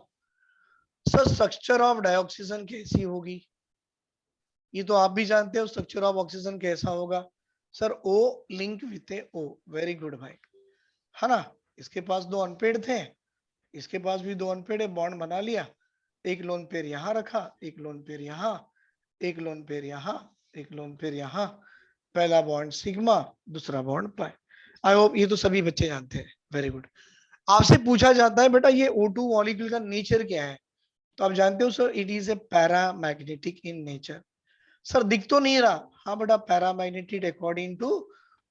sir, structure of dioxygen कैसी होगी, ये तो आप भी जानते हो। स्ट्रक्चर ऑफ ऑक्सीजन कैसा होगा sir? O link with a O. Very good भाई, है ना। इसके पास दो अनपेड थे, इसके पास भी दो अनपेड है, बॉन्ड बना लिया। एक लोन पेयर यहाँ रखा, एक लोन पेयर यहाँ, एक लोन पेयर यहाँ, एक लोन पेयर यहाँ। पहला बॉन्ड सिग्मा, दूसरा बॉन्ड पाई। आई होप ये तो सभी बच्चे जानते हैं। Very good. आपसे पूछा जाता है बेटा ये O2 मॉलिक्यूल का नेचर क्या है, तो आप जानते हो sir, it is a paramagnetic in nature. Sir दिख तो नहीं रहा, हाँ बेटा, paramagnetic according to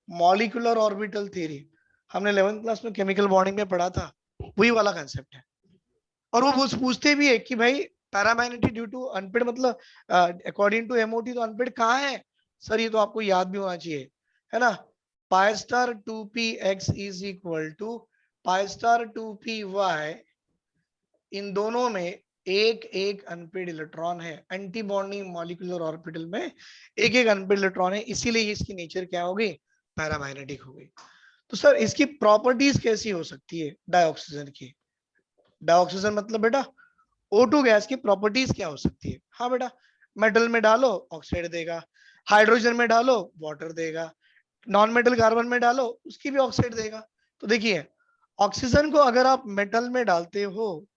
molecular orbital theory. हमने 11th क्लास में केमिकल बॉन्डिंग में पढ़ा था, वही वाला कंसेप्ट है। और वो पूछते भी है कि भाई पैरामैग्नेटिक ड्यू टू अनपेड, मतलब अकॉर्डिंग टू MOT, तो अनपेड कहाँ है सर? ये तो आपको याद भी होना चाहिए, है ना। Pi star 2px is equal to pi star 2py। इन दोनों में एक एक अनपेड इलेक्ट्रॉन है, एंटी बॉन्डिंग मॉलिक्यूलर ऑर्बिटल में एक एक अनपेड इलेक्ट्रॉन है, इसीलिए इसकी नेचर क्या हो गई? पैरामैग्नेटिक हो गई। तो सर इसकी प्रॉपर्टीज कैसी हो सकती है डाइऑक्सीजन की? डाइऑक्सीजन मतलब बेटा O2 गैस की प्रॉपर्टीज क्या हो सकती है? हाँ बेटा, मेटल में डालो ऑक्साइड देगा, हाइड्रोजन में डालो वाटर देगा, नॉन मेटल कार्बन में डालो उसकी भी ऑक्साइड देगा। तो देखिए, ऑक्सीजन को अगर आप मेटल में डालते हो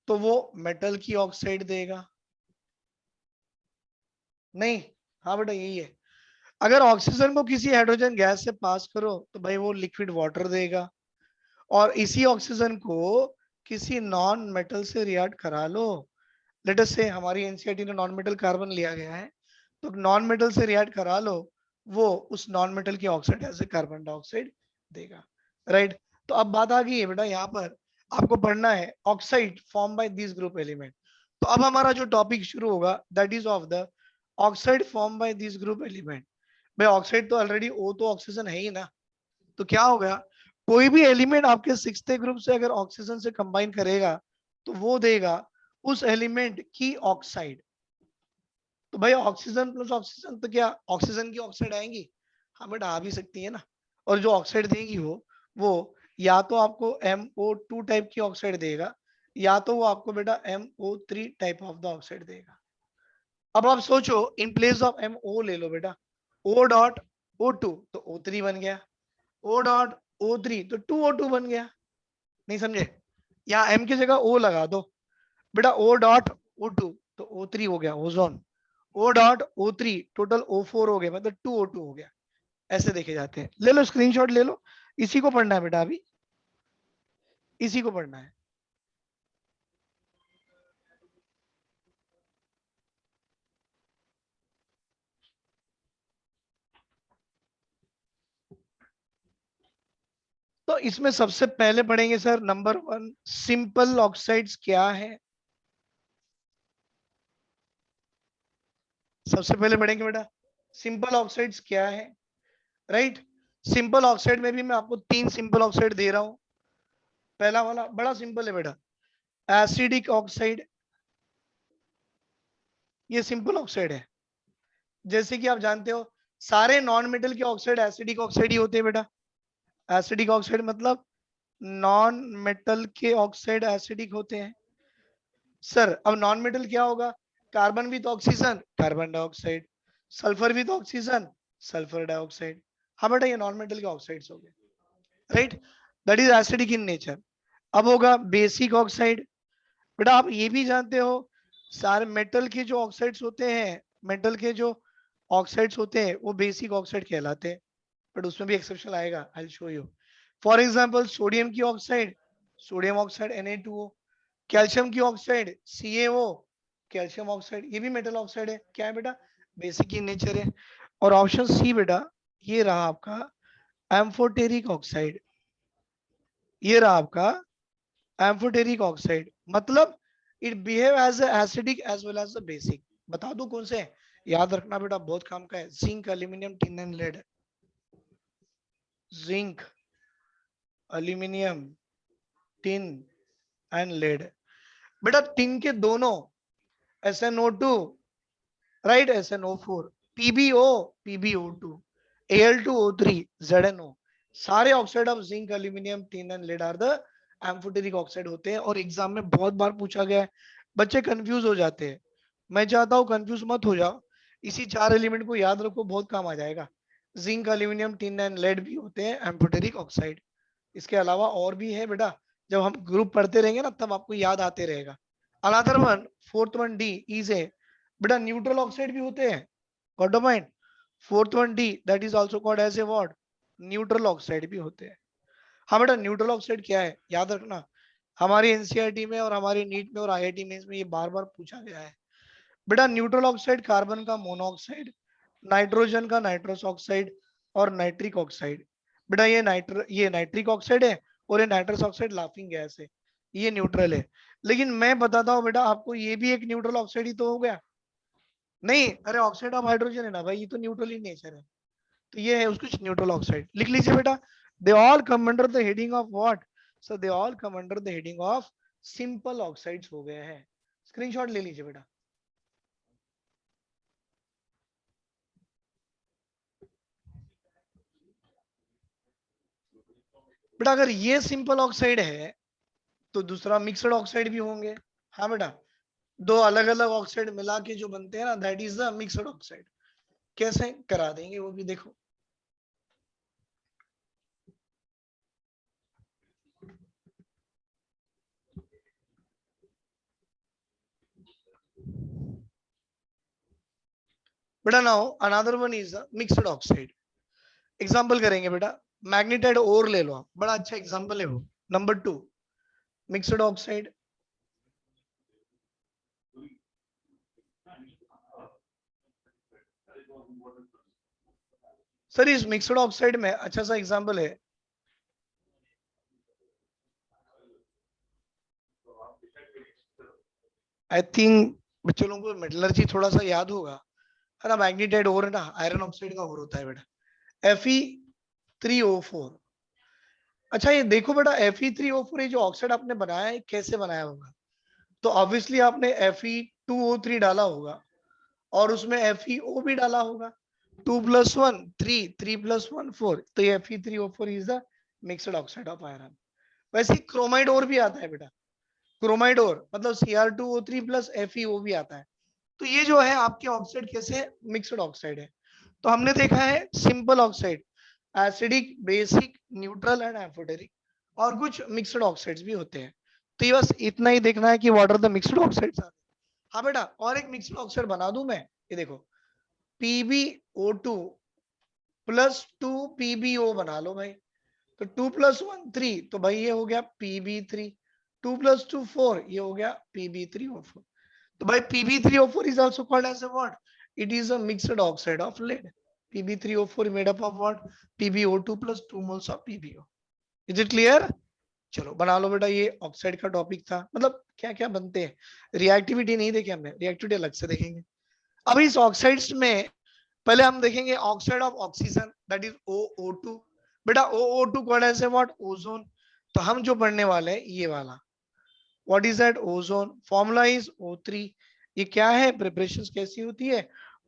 तो वो मेटल की ऑक्साइड देगा, नहीं? हाँ बेटा यही है। अगर ऑक्सीजन को किसी हाइड्रोजन गैस से पास करो तो भाई वो लिक्विड वाटर देगा, और इसी ऑक्सीजन को किसी नॉन मेटल से रिएक्ट करा लो, लेट अस से हमारी एनसीईआरटी ने नॉन मेटल कार्बन लिया गया है, तो नॉन मेटल से रिएक्ट करा लो, वो उस नॉन मेटल की ऑक्साइड ऐसे कार्बन डाइऑक्साइड देगा, राइट। तो अब बात आ गई है बेटा, यहाँ पर आपको पढ़ना है oxide form by this group element. तो अब हमारा जो टॉपिक शुरू होगा that is of the oxide form by this group element. भाई ऑक्साइड तो ऑलरेडी O तो ऑक्सीजन है ही ना, तो क्या हो गया, कोई भी एलिमेंट आपके 6th ग्रुप से अगर ऑक्सीजन से कंबाइन करेगा तो वो देगा उस एलिमेंट की ऑक्साइड। तो भाई ऑक्सीजन प्लस ऑक्सीजन तो क्या ऑक्सीजन की ऑक्साइड आएंगी? हाँ बेटा आ भी सकती है ना। और जो ऑक्साइड देगी वो या तो आपको MO2 टाइप की ऑक्साइड देगा, या तो वो आपको बेटा MO3 type of the oxide देगा। अब आप सोचो, इन प्लेस ऑफ MO ले लो बेटा, O डॉट O2 तो O3 बन गया, O डॉट O3 तो 2O2 बन गया। नहीं समझे? यहाँ M की जगह O लगा दो बेटा, O डॉट O2 तो O3 हो गया ozone, O dot O3 total O4 हो गया, मतलब 2O2 हो गया। ऐसे देखे जाते हैं। ले लो स्क्रीनशॉट ले लो, इसी को पढ़ना है बेटा, अभी इसी को पढ़ना है। तो इसमें सबसे पहले पढ़ेंगे सर नंबर 1 सिंपल ऑक्साइड्स क्या है। सबसे पहले पढ़ेंगे बेटा सिंपल ऑक्साइड्स क्या है, राइट। सिंपल ऑक्साइड में भी मैं आपको 3 सिंपल ऑक्साइड दे रहा हूं। पहला वाला बड़ा सिंपल है बेटा, एसिडिक ऑक्साइड, ये सिंपल ऑक्साइड है। जैसे कि आप जानते हो सारे नॉन मेटल के ऑक्साइड एसिडिक ऑक्साइड ही होते हैं बेटा। एसिडिक ऑक्साइड मतलब नॉन मेटल के ऑक्साइड एसिडिक होते हैं। सर अब नॉन मेटल क्या होगा? Carbon with oxygen carbon dioxide, sulphur with oxygen sulphur dioxide, हाँ बेटा ये नॉन मेटल के ऑक्साइड्स हो गए, right, that is acidic in nature. अब होगा बेसिक ऑक्साइड। बेटा आप ये भी जानते हो सारे मेटल के जो ऑक्साइड्स होते हैं, मेटल के जो ऑक्साइड्स होते हैं वो बेसिक ऑक्साइड कहलाते हैं, बट उसमें भी एक्सेप्शन आएगा, I will show you. For example sodium की oxide, sodium oxide Na2O, calcium की ऑक्साइड CaO, कैल्शियम ऑक्साइड, ये भी मेटल ऑक्साइड है, क्या है बेटा, बेसिक इन नेचर है। और ऑप्शन सी बेटा ये रहा आपका एम्फोटेरिक ऑक्साइड, ये रहा आपका एम्फोटेरिक ऑक्साइड, मतलब it behave as acidic as well as basic. बता दो कौन से हैं? याद रखना बेटा बहुत काम का है, zinc, aluminium, tin and lead. Zinc, aluminium, tin and lead. बेटा टिन के दोनों SnO2, right, SnO4, PbO, PbO2, Al2O3, ZnO, सारे oxide of zinc, aluminium, tin and lead are the amphoteric oxide होते हैं। और एग्जाम में बहुत बार पूछा गया है, बच्चे कंफ्यूज हो जाते हैं, मैं चाहता हूँ कंफ्यूज मत हो जाओ, इसी 4 एलिमेंट को याद रखो, बहुत काम आ जाएगा। Zinc, aluminium, tin and lead भी होते हैं एम्फोटेरिक ऑक्साइड। इसके अलावा और भी है बेटा, जब हम ग्रुप पढ़ते रहेंगे ना तब आपको याद आते रहेगा। Another one, fourth one D is a, बेटा न्यूट्रल ऑक्साइड भी होते हैं, got the point. Fourth one D that is also called as a what, neutral oxide भी होते हैं। हाँ बेटा न्यूट्रल ऑक्साइड क्या है याद रखना, हमारी एनसीईआरटी में और हमारी नीट में और आईआईटी मेंस में ये बार बार पूछा गया है। बेटा न्यूट्रल ऑक्साइड कार्बन का मोनोऑक्साइड, नाइट्रोजन का नाइट्रस ऑक्साइड और नाइट्रिक ऑक्साइड। बेटा ये नाइट्रिक ऑक्साइड है और ये नाइट्रस ऑक्साइड लाफिंग गैस है, ये न्यूट्रल है। लेकिन मैं बताता हूँ बेटा आपको, ये भी एक न्यूट्रल ऑक्साइड ही तो हो गया। नहीं, अरे ऑक्साइड ऑफ हाइड्रोजन है ना भाई, ये तो न्यूट्रल इन नेचर है, तो ये है उसको न्यूट्रल ऑक्साइड। लिख लीजिए बेटा, they all come under the heading of what, so they all come under the heading of simple oxides हो गए हैं। स्क्रीनशॉट ले लीजिए बेटा। बेटा अगर ये सिंपल ऑक्साइड है तो दूसरा मिक्सड ऑक्साइड भी होंगे। हाँ बेटा, दो अलग अलग ऑक्साइड मिला के जो बनते हैं ना, that is the mixed oxide. कैसे करा देंगे वो भी देखो। बेटा now another one is mixed oxide. Example करेंगे बेटा, मैग्नेटाइड ओर ले लो आप, बड़ा अच्छा एग्जांपल है वो। Number 2 mixed oxide. सर इस मिक्सड ऑक्साइड में अच्छा सा एग्जांपल है, आई थिंक बच्चों लोगों को मेटलर्जी थोड़ा सा याद होगा, है ना, मैग्नेटाइड ओर है ना, आयरन ऑक्साइड का ओर होता है बेटा, Fe3O4। अच्छा ये देखो बेटा, Fe3O4 ये जो ऑक्साइड आपने बनाया है कैसे बनाया होगा, तो ऑब्वियसली आपने Fe2O3 डाला होगा और उसमें FeO भी डाला होगा, 2+1 3, 3+1 4, तो ये Fe3O4 is the mixed oxide of iron. वैसे क्रोमाइड और भी आता है बेटा, क्रोमाइड और मतलब Cr2O3 प्लस FeO भी आता है। तो ये जो है आपके ऑक्साइड कैसे मिक्सड ऑक्साइड है। तो हमने देखा है simple oxide, acidic, basic, neutral and amphoteric, और कुछ मिक्सड ऑक्साइड्स भी होते हैं। तो ये बस इतना ही देखना है कि what are the mixed oxides. हाँ बेटा और एक मिक्सड ऑक्साइड बना दूं मैं, ये देखो, PbO2 प्लस 2PbO बना लो भाई, तो 2+1 3, तो भाई ये हो गया Pb3, 2+2 4, ये हो गया Pb3O4। तो भाई Pb3O4 is also called as a what? It is a mixed oxide of lead. Pb3O4 made up of what? PbO2 plus 2 moles of PbO. Is it clear? चलो बना लो बेटा, ये ऑक्साइड का टॉपिक था, मतलब क्या क्या बनते हैं। रिएक्टिविटी नहीं देखी हमने, रिएक्टिविटी अलग से देखेंगे। अब इस ऑक्साइड्स में पहले हम देखेंगे oxide of oxygen, that is OO2। बेटा OO2 कौन है व्हाट, ओजोन। तो हम जो पढ़ने वाले हैं ये वाला, what is that, ozone. Formula is O3। ये क्या है, प्रिपरेशन कैसी होती है,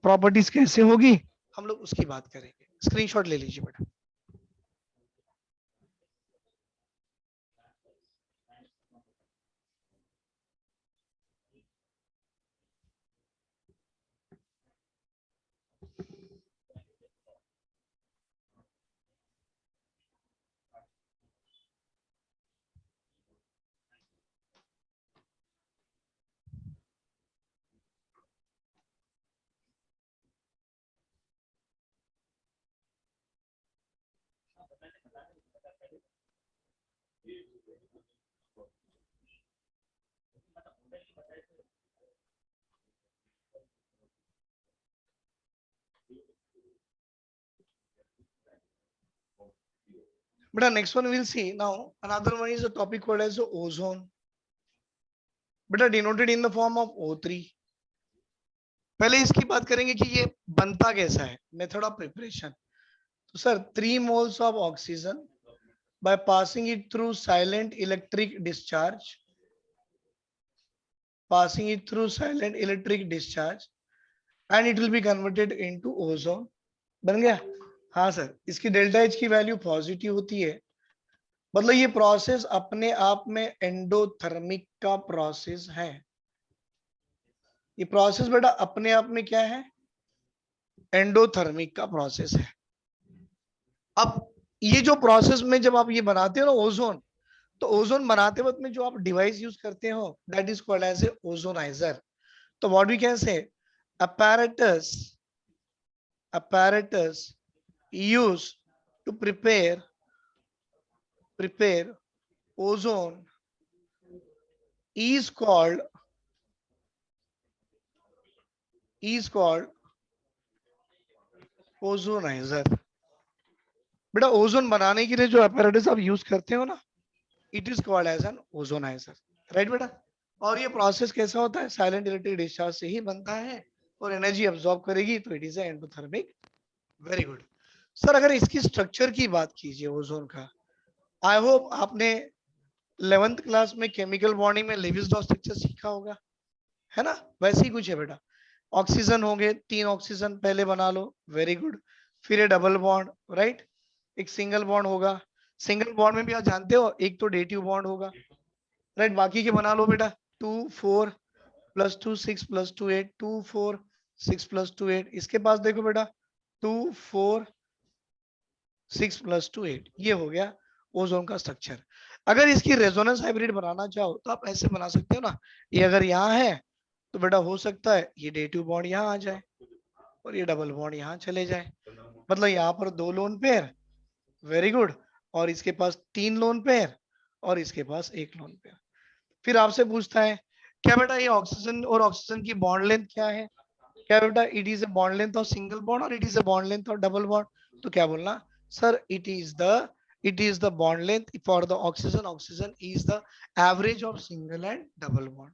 प्रॉपर्टीज कैसे होगी, हम लोग उसकी बात करेंगे। स्क्रीनशॉट ले लीजिए बेटा। But next one we'll see now. Another one is a topic called as ozone. But denoted in the form of O3. पहले इसकी बात करेंगे कि ये बनता कैसा है, मेथड ऑफ प्रिपरेशन. तो sir 3 moles of oxygen by passing it through silent electric discharge, and it will be converted into ozone. बन गया. हाँ सर, इसकी डेल्टा एच की वैल्यू पॉजिटिव होती है, मतलब ये प्रोसेस अपने आप में एंडोथर्मिक का प्रोसेस है. ये प्रोसेस बेटा अपने आप में क्या है, एंडोथर्मिक का प्रोसेस है. अब ये जो प्रोसेस में जब आप ये बनाते हो ना ओजोन, तो ओजोन बनाते वक्त में जो आप डिवाइस यूज करते हो that is called as a ozoniser. तो what we can say, apparatus used to prepare ozone is called ozoniser. बेटा ओजोन बनाने के लिए जो apparatus आप यूज करते हो ना, it is called as an ozoniser. Right बेटा. और ये प्रोसेस कैसा होता है, साइलेंट इलेक्ट्रिक डिस्चार्ज से ही बनता है और एनर्जी अब्सॉर्ब करेगी, तो it is endothermic. Very good. Sir अगर इसकी स्ट्रक्चर की बात कीजिए ओजोन का, आई होप आपने 11th क्लास में केमिकल बॉन्डिंग में लेविस-डॉ स्ट्रक्चर सीखा होगा, है ना. वैसे ही कुछ है बेटा. ऑक्सीजन होंगे, 3 ऑक्सीजन पहले बना लो, वेरी गुड. फिर ये डबल बॉन्ड, राइट. एक सिंगल बॉन्ड होगा, सिंगल बॉन्ड में भी आप जानते हो एक तो डेटिव बॉन्ड होगा, राइट. बाकी के बना लो बेटा, 2 4 + 2 6 + 2 8, 2 4 6 + 2 8. इसके पास देखो बेटा 2 4 6 + 2 8. ये हो गया ओजोन का स्ट्रक्चर. अगर इसकी रेजोनेंस हाइब्रिड बनाना चाहो तो आप ऐसे बना सकते हो ना, ये अगर यहाँ है तो बेटा हो सकता है ये डेटिव बॉन्ड यहाँ आ जाए और ये डबल बॉन्ड यहाँ चले जाए, मतलब यहाँ पर 2 लोन पेयर, वेरी गुड, और इसके पास 3 लोन पेयर और इसके पास 1 लोन पेयर. फिर आपसे पूछता है क्या बेटा ये ऑक्सीजन और ऑक्सीजन की बॉन्ड लेंथ क्या है, क्या बेटा it is a bond length of single bond और it is a bond length of double bond. तो क्या बोलना, sir it is the bond length for the oxygen is the average of single and double bond.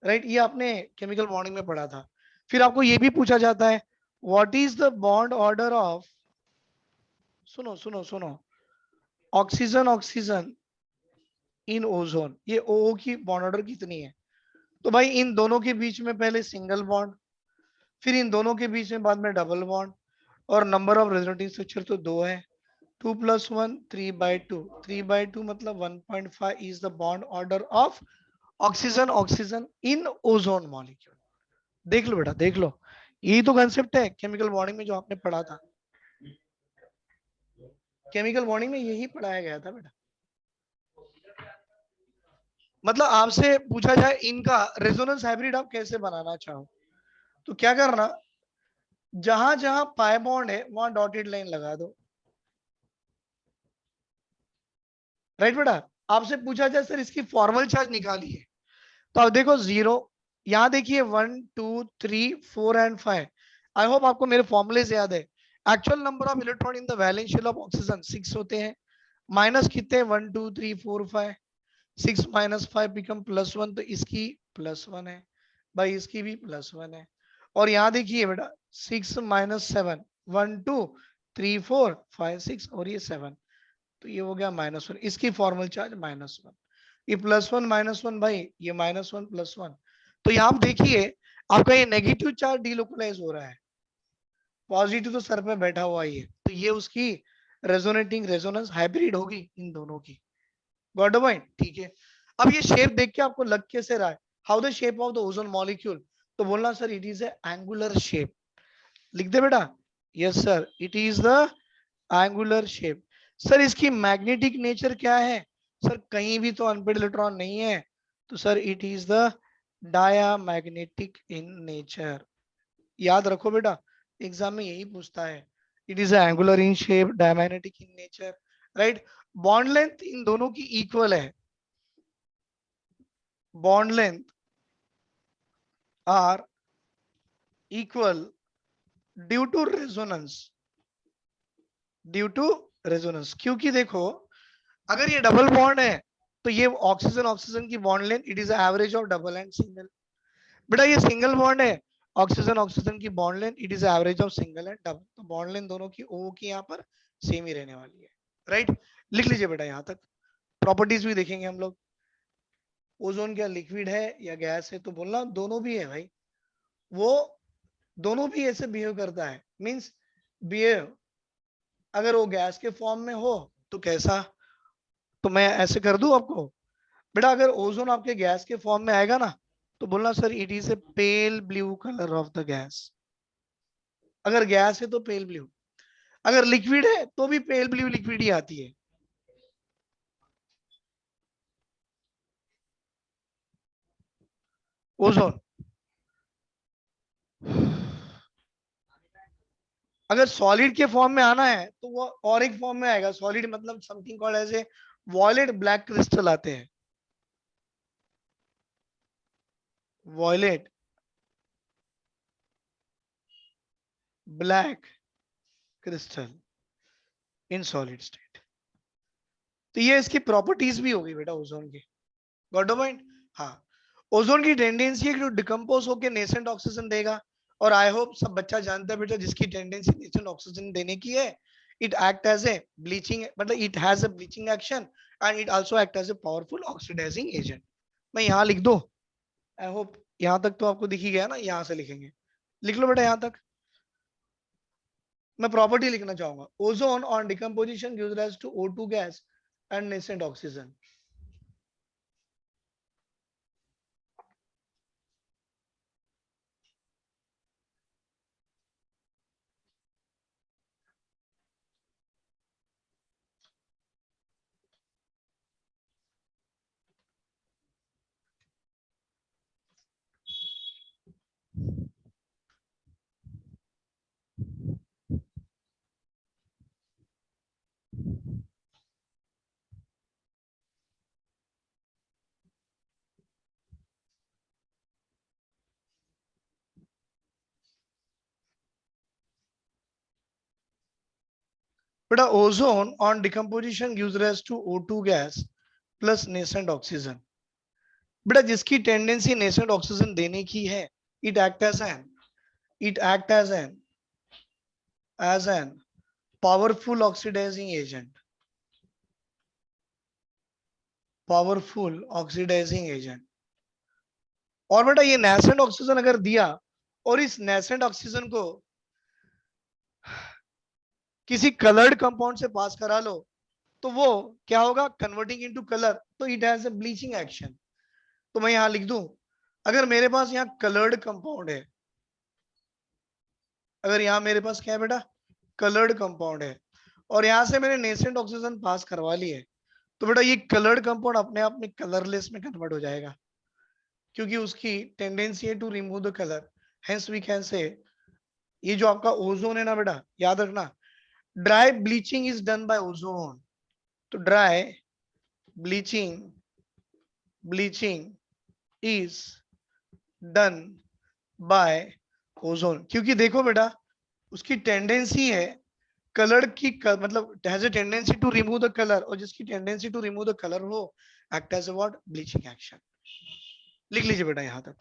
Right. ये आपने chemical bonding में पढ़ा था. फिर आपको ये भी पूछा जाता है what is the bond order of, सुनो ऑक्सीजन इन ओजोन. ये ओ की बॉन्ड ऑर्डर कितनी है, तो भाई इन दोनों के बीच में पहले सिंगल बॉन्ड, फिर इन दोनों के बीच में बाद में डबल बॉन्ड, और नंबर ऑफ रेजोनेटिंग स्ट्रक्चर तो 2 है, 2 + 1 3/2 मतलब 1.5 is the bond order of oxygen in ozone molecule. देख लो बेटा, देख लो, यही तो कंसेप्ट है केमिकल बॉन्डिंग में जो आपने पढ़ा था. केमिकल बॉन्डिंग में यही पढ़ाया गया था बेटा. मतलब आपसे पूछा जाए इनका रेजोनेंस हाइब्रिड आप कैसे बनाना चाहो, तो क्या करना, जहां जहां पाई बॉन्ड है वहां डॉटेड लाइन लगा दो. राइट बेटा. आपसे पूछा जाए सर इसकी फॉर्मल चार्ज निकालिए, तो आप देखो 0, यहां देखिए 1 2 3 4 एंड 5. आई होप आपको मेरे फॉर्मूले से याद है. Actual number of electron in the valence shell of oxygen 6 होते हैं, माइनस कितने 1 2 3 4 5, 6 - 5 बिकम +1, तो इसकी +1 है भाई, इसकी भी +1 है. और यहाँ देखिए बेटा 6 - 7 1 2 3 4 5 6 और ये 7, तो ये हो गया -1. इसकी फॉर्मल चार्ज -1. ये +1 -1 भाई, ये -1 +1. तो यहाँ आप देखिए आपका ये नेगेटिव चार्ज डीलोकलाइज हो रहा है, पॉजिटिव तो सर पे बैठा हुआ ही है, तो ये उसकी रेजोनेंस हाइब्रिड होगी इन दोनों की. Got the point. ठीक है. अब ये शेप देख के आपको लग कैसे रहा है, how the shape of the ozone molecule, तो बोलना sir it is A angular shape. लिख दे बेटा, yes sir it is the angular shape. Sir इसकी मैग्नेटिक नेचर क्या है, सर कहीं भी तो अनपेड इलेक्ट्रॉन नहीं है, तो sir it is the diamagnetic in nature. याद रखो बेटा, एग्जाम में यही पूछता है. It is angular in shape, diamagnetic in nature right. Bond length in दोनों की इक्वल है, bond length are equal due to resonance, due to resonance. क्योंकि देखो अगर ये डबल बॉन्ड है तो ये ऑक्सीजन ऑक्सीजन की bond length it is average of double and single. बेटा ये सिंगल बॉन्ड है, ऑक्सीजन ऑक्सीजन की bond length it is average of single and double, तो बॉन्ड लेंथ दोनों की ओ की यहाँ पर सेम ही रहने वाली है, राइट। लिख लीजिए बेटा यहाँ तक। प्रॉपर्टीज भी देखेंगे हम लोग। ओजोन क्या लिक्विड है या गैस है, तो बोलना दोनों भी है भाई। वो दोनों भी ऐसे बिहेव करता है, मींस बिहेव अगर वो गैस के फॉर्म में हो तो कैसा, तो मैं ऐसे कर दूं आपको। बेटा अगर ओजोन आपके गैस के फॉर्म में आएगा ना तो बोलना sir it is A pale blue colour of the gas. अगर गैस है तो पेल ब्लू, अगर लिक्विड है तो भी पेल ब्लू लिक्विड ही आती है। ओजोन अगर सॉलिड के फॉर्म में आना है तो वो और एक फॉर्म में आएगा। सॉलिड मतलब something called as a violet black crystal आते हैं, violet black crystal in solid state. तो ये इसकी प्रॉपर्टीज भी होगी बेटा ओजोन की। Got the point. हाँ, ओजोन की टेंडेंसी है कि डिकम्पोज होकर नेसेंट ऑक्सीजन देगा, और आई होप सब बच्चा जानता है बेटा जिसकी टेंडेंसी नेसेंट ऑक्सीजन देने की है, it act as a bleaching, मतलब it has a bleaching action and it also act as a powerful oxidising agent. मैं यहाँ लिख दूं, आई होप यहाँ तक तो आपको दिख ही गया ना, यहाँ से लिखेंगे, लिख लो बेटा यहाँ तक। मैं प्रॉपर्टी लिखना चाहूंगा, ozone on decomposition gives rise to O2 gas and nascent oxygen. बेटा ozone on decomposition gives rise to O2 gas plus nascent oxygen. बेटा जिसकी टेंडेंसी नेसेंट ऑक्सीजन देने की है, it act as an powerful oxidising agent, powerful oxidising agent. और बेटा ये nascent oxygen अगर दिया और इस नेसेंट ऑक्सीजन को किसी कलर्ड कंपाउंड से पास करा लो तो वो क्या होगा, कन्वर्टिंग इनटू कलर, तो it has a bleaching action. तो मैं यहां लिख दूं, अगर मेरे पास यहाँ कलर्ड कंपाउंड है, अगर यहाँ मेरे पास क्या है बेटा, कलर्ड कंपाउंड है, और यहां से मैंने नेसेंट ऑक्सीजन पास करवा ली है, तो बेटा ये कलर्ड कंपाउंड अपने आप में कलरलेस में कन्वर्ट हो जाएगा, क्योंकि उसकी टेंडेंसी है to remove the colour. Hence we can say ये जो आपका ओजोन है ना बेटा, याद रखना, dry bleaching is done by ozone. तो dry bleaching is done by ozone, क्योंकि देखो बेटा उसकी टेंडेंसी है कलर की मतलब has a tendency to remove the colour, और जिसकी tendency to remove the colour हो act as a what, bleaching action. लिख लीजिए बेटा यहां तक।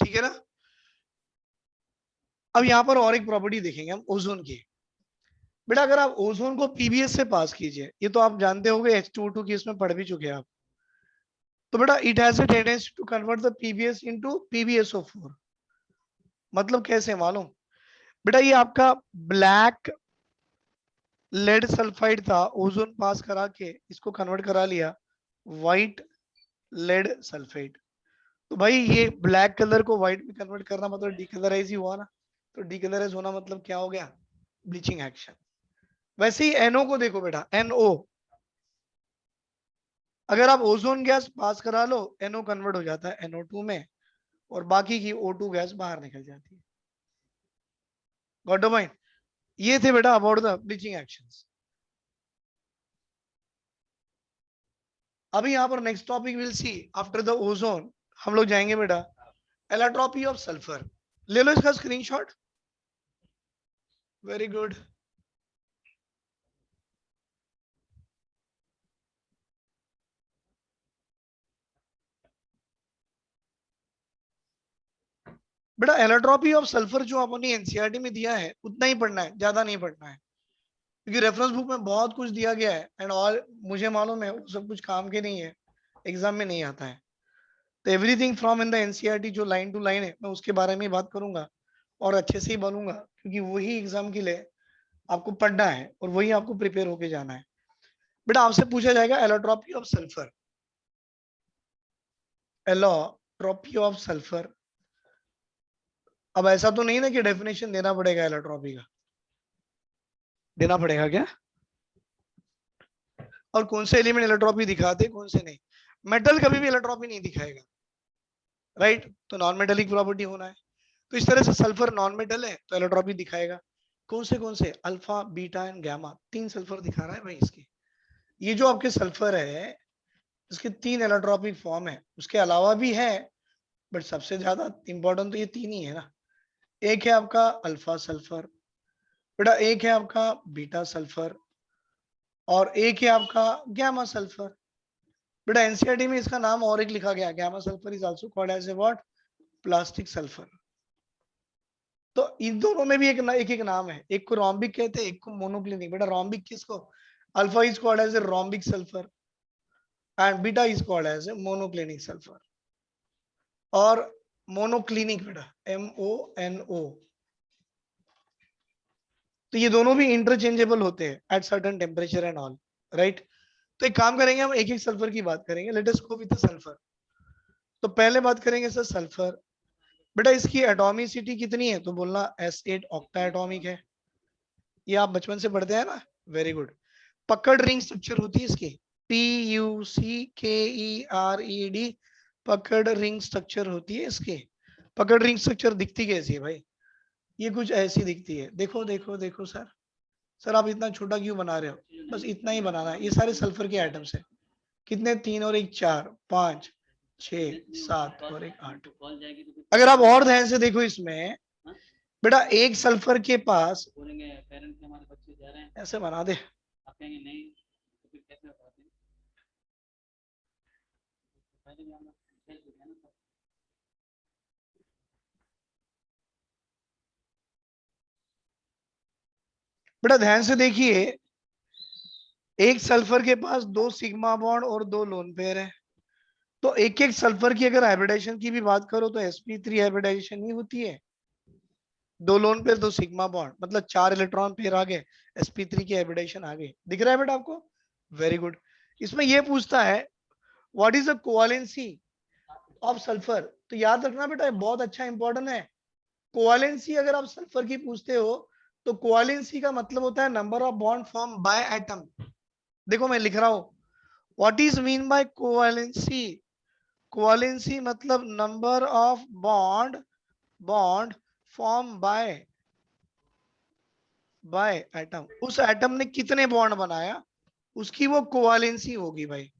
ठीक है ना। अब यहाँ पर और एक प्रॉपर्टी देखेंगे हम ओजोन की। बेटा अगर आप ओजोन को पीबीएस से पास कीजिए, ये तो आप जानते होंगे H2O2 की इसमें पढ़ भी चुके हैं आप, तो बेटा it has a tendency to convert the PbS into PbSO4। मतलब कैसे मालूम, बेटा ये आपका ब्लैक लेड सल्फाइड था, ओजोन पास करा के इसको कन्वर्ट करा लिया व्हाइट लेड सल्फेट। तो भाई ये ब्लैक कलर को व्हाइट में कन्वर्ट करना मतलब डीकलराइज ही हुआ ना, तो डीकलराइज होना मतलब क्या हो गया, ब्लीचिंग एक्शन। वैसे ही NO को देखो बेटा, NO अगर आप ओजोन गैस पास करा लो NO कन्वर्ट हो जाता है NO2 में, और बाकी की O2 गैस बाहर निकल जाती है। Got the point? ये थे बेटा अबाउट द ब्लीचिंग एक्शंस। अभी यहाँ पर next topic will see after the ozone, हम लोग जाएंगे बेटा एलोट्रॉपी ऑफ सल्फर। ले लो इसका स्क्रीनशॉट, वेरी गुड। बेटा एलोट्रॉपी ऑफ सल्फर जो अपनी एनसीईआरटी में दिया है उतना ही पढ़ना है, ज्यादा नहीं पढ़ना है, क्योंकि रेफरेंस बुक में बहुत कुछ दिया गया है एंड ऑल मुझे मालूम है वो सब कुछ काम के नहीं है, एग्जाम में नहीं आता है। तो everything from in the NCERT जो लाइन टू लाइन है मैं उसके बारे में बात करूंगा और अच्छे से ही बोलूंगा, क्योंकि वही एग्जाम के लिए आपको पढ़ना है और वही आपको प्रिपेयर होके जाना है। बेटा आपसे पूछा जाएगा allotropy of sulphur, allotropy of sulphur. अब ऐसा तो नहीं ना कि डेफिनेशन देना पड़ेगा एलोट्रॉपी का, देना पड़ेगा क्या? और कौन से एलिमेंट एलोट्रॉपी दिखाते कौन से नहीं? मेटल कभी भी एलोट्रॉपी नहीं दिखाएगा, राइट? तो नॉन मेटेलिक प्रॉपर्टी होना है, तो इस तरह से सल्फर नॉन मेटल है तो एलोट्रॉपी दिखाएगा। कौन से? Alpha beta and gamma, 3 sulphur दिखा रहा है भाई इसके। ये जो आपके सल्फर है इसके 3 एलोट्रॉपिक फॉर्म है, उसके अलावा भी है बट सबसे ज्यादा इंपॉर्टेंट तो ये 3 ही है ना। एक है आपका अल्फा सल्फर बेटा, एक है आपका बीटा सल्फर और एक है आपका गामा सल्फर। बेटा एनसीईआरटी में इसका नाम और एक लिखा गया, gamma sulphur is also called as a what, plastic sulphur. तो इन दोनों में भी एक नाम है, एक को रोम्बिक कहते हैं, एक को मोनोक्लिनिक। बेटा रोम्बिक किसको? Alpha is called as a rhombic sulphur and beta is called as a monoclinic sulphur. और मोनोक्लिनिक बेटा MONO, तो ये दोनों भी इंटरचेंजेबल होते हैं at certain temperature and all, right? तो एक काम करेंगे हम एक एक सल्फर की बात करेंगे। Let us go with sulphur. तो पहले बात करेंगे सर सल्फर। बेटा इसकी एटॉमिसिटी कितनी है? तो बोलना S8 ऑक्टा एटॉमिक है, ये आप बचपन से पढ़ते हैं ना, वेरी गुड। पकड़ रिंग स्ट्रक्चर होती है इसकी, PUCKERED, पकड़ रिंग स्ट्रक्चर होती है इसकी। पकड़ रिंग स्ट्रक्चर दिखती कैसी है भाई? ये कुछ ऐसी दिखती है, देखो देखो देखो सर। सर आप इतना छोटा क्यों बना रहे हो? बस इतना ही बनाना है। ये सारे सल्फर के आइटम्स है। कितने? 3 और 1 4 5 6 7 और 1 8। अगर आप और ध्यान से देखो इसमें बेटा एक सल्फर के पास ऐसे बना दे, बेटा ध्यान से देखिए, एक सल्फर के पास 2 सिग्मा बॉन्ड और 2 लोन पेयर है। तो एक एक सल्फर की अगर हाइब्रिडाइजेशन की भी बात करो तो sp3 हाइब्रिडाइजेशन ही होती है। 2 लोन पेयर 2 सिग्मा बॉन्ड मतलब 4 इलेक्ट्रॉन पेयर आ गए, sp3 की हाइब्रिडाइजेशन आ गई। दिख रहा है बेटा आपको? Very good. इसमें ये पूछता है what is the covalency of sulphur. तो याद रखना बेटा बहुत अच्छा इंपॉर्टेंट है। कोवेलेंसी अगर आप सल्फर की पूछते हो तो कोवेलेंसी का मतलब होता है number of bond form by atom. देखो मैं लिख रहा हूं, what is mean by covalency. Covalency मतलब number of bond form by atom. उस एटम ने कितने बॉन्ड बनाया उसकी वो कोवेलेंसी होगी भाई।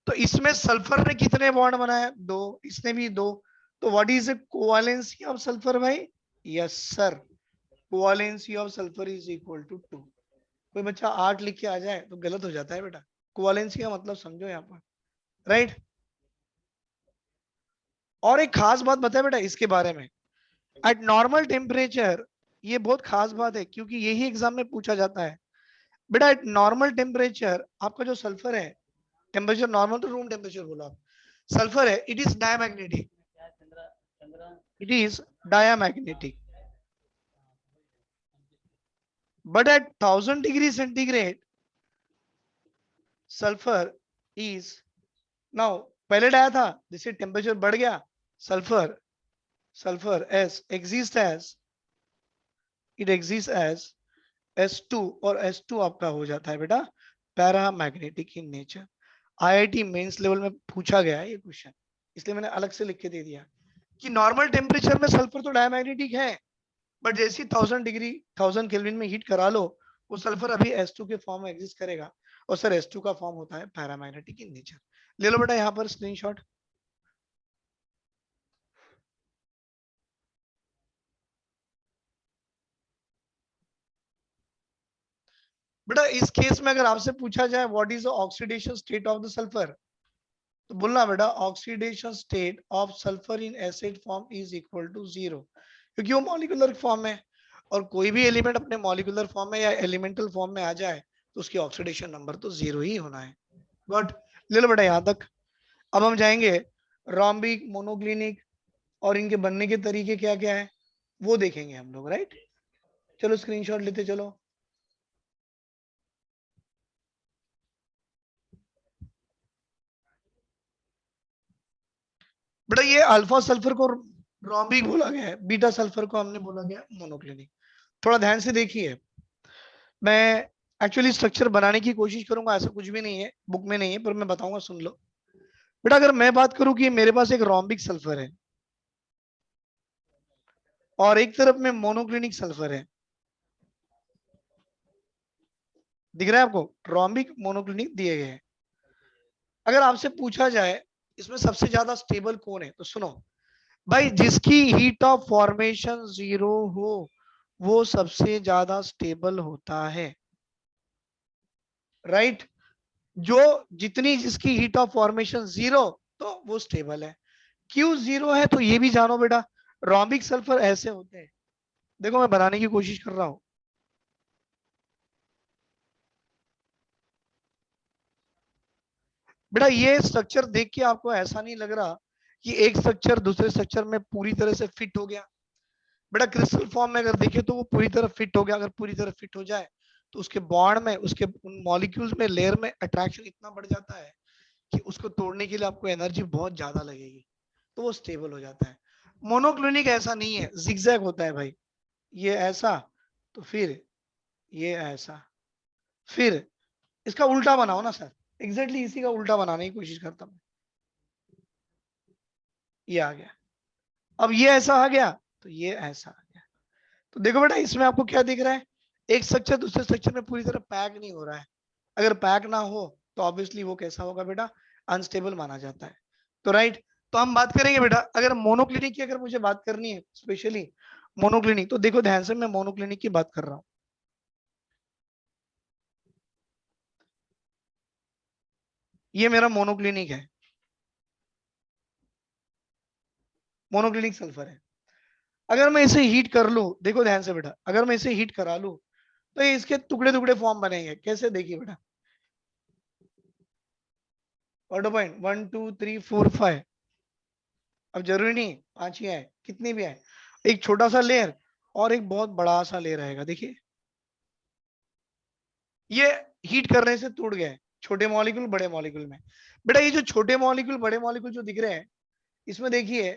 तो इसमें सल्फर ने कितने बॉन्ड बनाया? 2, इसने भी 2। तो what is the covalency of sulphur भाई? Yes sir, covalency of sulphur is equal to 2। कोई बच्चा 8 लिख के आ जाए तो गलत हो जाता है बेटा। कोवेलेंसी का मतलब समझो यहाँ पर, राइट? और एक खास बात बताए बेटा इसके बारे में, एट नॉर्मल टेम्परेचर, ये बहुत खास बात है क्योंकि यही एग्जाम में पूछा जाता है। बेटा एट नॉर्मल टेम्परेचर आपका जो सल्फर है, टेम्परेचर नॉर्मल तो रूम टेम्परेचर बोला आप, सल्फर है it is diamagnetic, it is diamagnetic. But at 1000 degree centigrade sulphur is, now पहले डाया था, जैसे टेम्परेचर बढ़ गया sulfur s exists as, it exists as S2 और S2 आपका हो जाता है बेटा paramagnetic in nature. IIT mains level में पूछा गया है ये क्वेश्चन, इसलिए मैंने अलग से लिख के दे दिया कि नॉर्मल टेम्परेचर में सल्फर तो डायमैग्नेटिक है, बट जैसी 1000 डिग्री 1000 केल्विन में हीट करा लो वो सल्फर अभी S2 के फॉर्म में एग्जिस्ट करेगा, और सर S2 का फॉर्म होता है पैरामैग्नेटिक इन नेचर। ले लो बेटा यहाँ पर स्क्रीनशॉट। बेटा इस केस में अगर आपसे पूछा जाए what is the oxidation state of the sulphur, तो बोलना बेटा oxidation state of sulphur in acid form is equal to 0, क्योंकि वो मॉलिक्यूलर फॉर्म में, और कोई भी एलिमेंट अपने मॉलिक्यूलर फॉर्म में या एलिमेंटल फॉर्म में आ जाए तो उसकी ऑक्सीडेशन नंबर तो 0 ही होना है। गुड, ले लो बेटा यहां तक। अब हम जाएंगे रोम्बिक, मोनोक्लिनिक और इनके बनने के तरीके क्या क्या है वो देखेंगे हम लोग, राइट। चलो स्क्रीनशॉट लेते चलो। बेटा ये अल्फा सल्फर को रोम्बिक बोला गया है, बीटा सल्फर को हमने बोला गया मोनोक्लिनिक। थोड़ा ध्यान से देखिए, मैं एक्चुअली स्ट्रक्चर बनाने की कोशिश करूंगा, ऐसा कुछ भी नहीं है, बुक में नहीं है, पर मैं बताऊंगा, सुन लो बेटा। अगर मैं बात करूं कि मेरे पास एक रोम्बिक सल्फर है और एक तरफ में मोनोक्लिनिक सल्फर है, दिख रहा है आपको, रोम्बिक मोनोक्लिनिक दिए गए हैं। अगर आपसे पूछा जाए इसमें सबसे ज्यादा स्टेबल कौन है, तो सुनो भाई, जिसकी हीट ऑफ फॉर्मेशन 0 हो वो सबसे ज्यादा स्टेबल होता है, राइट। जो जितनी जिसकी हीट ऑफ फॉर्मेशन 0 तो वो स्टेबल है। क्यों 0 है तो ये भी जानो बेटा, रोम्बिक सल्फर ऐसे होते हैं, देखो मैं बनाने की कोशिश कर रहा हूं। बेटा ये स्ट्रक्चर देख के आपको ऐसा नहीं लग रहा कि एक स्ट्रक्चर दूसरे स्ट्रक्चर में पूरी तरह से फिट हो गया। बेटा क्रिस्टल फॉर्म में अगर देखे तो वो पूरी तरह फिट हो गया, अगर पूरी तरह फिट हो जाए तो उसके बॉन्ड में, उसके उन मॉलिक्यूल्स में, लेयर में अट्रैक्शन इतना बढ़ जाता है कि उसको तोड़ने के लिए आपको एनर्जी बहुत ज्यादा लगेगी, तो वो स्टेबल हो जाता है। मोनोक्लिनिक ऐसा नहीं है, जिगजैग होता है भाई, ये ऐसा तो फिर ये ऐसा, फिर इसका उल्टा बनाओ ना सर, एग्जैक्टली इसी का उल्टा बनाने की कोशिश करता हूँ। ये आ गया, अब ये ऐसा आ गया तो ये ऐसा आ गया। तो देखो बेटा इसमें आपको क्या दिख रहा है, एक स्ट्रक्चर दूसरे स्ट्रक्चर में पूरी तरह पैक नहीं हो रहा है। अगर पैक ना हो तो ऑब्वियसली वो कैसा होगा बेटा, अनस्टेबल माना जाता है। तो राइट, तो हम बात करेंगे बेटा, अगर मोनोक्लिनिक की अगर मुझे बात करनी है, स्पेशली मोनोक्लिनिक, तो देखो ध्यान से, मैं मोनोक्लिनिक की बात कर रहा हूँ। ये मेरा मोनोक्लिनिक है, मोनोक्लिनिक सल्फर है। अगर मैं इसे हीट कर लूं, देखो ध्यान से बेटा, अगर मैं इसे हीट करा लूं तो ये इसके टुकड़े टुकड़े फॉर्म बनेंगे, कैसे देखिए बेटा, ऑर्डर पॉइंट 1 2 3 4 5, अब जरूरी नहीं 5 ही आए, कितनी भी आए, एक छोटा सा लेयर और एक बहुत बड़ा सा लेयर आएगा, देखिए ये हीट करने से टूट गए, छोटे मॉलिक्यूल बड़े मॉलिक्यूल में। बेटा ये जो छोटे मॉलिक्यूल बड़े मॉलिक्यूल जो दिख रहे हैं, इसमें देखिए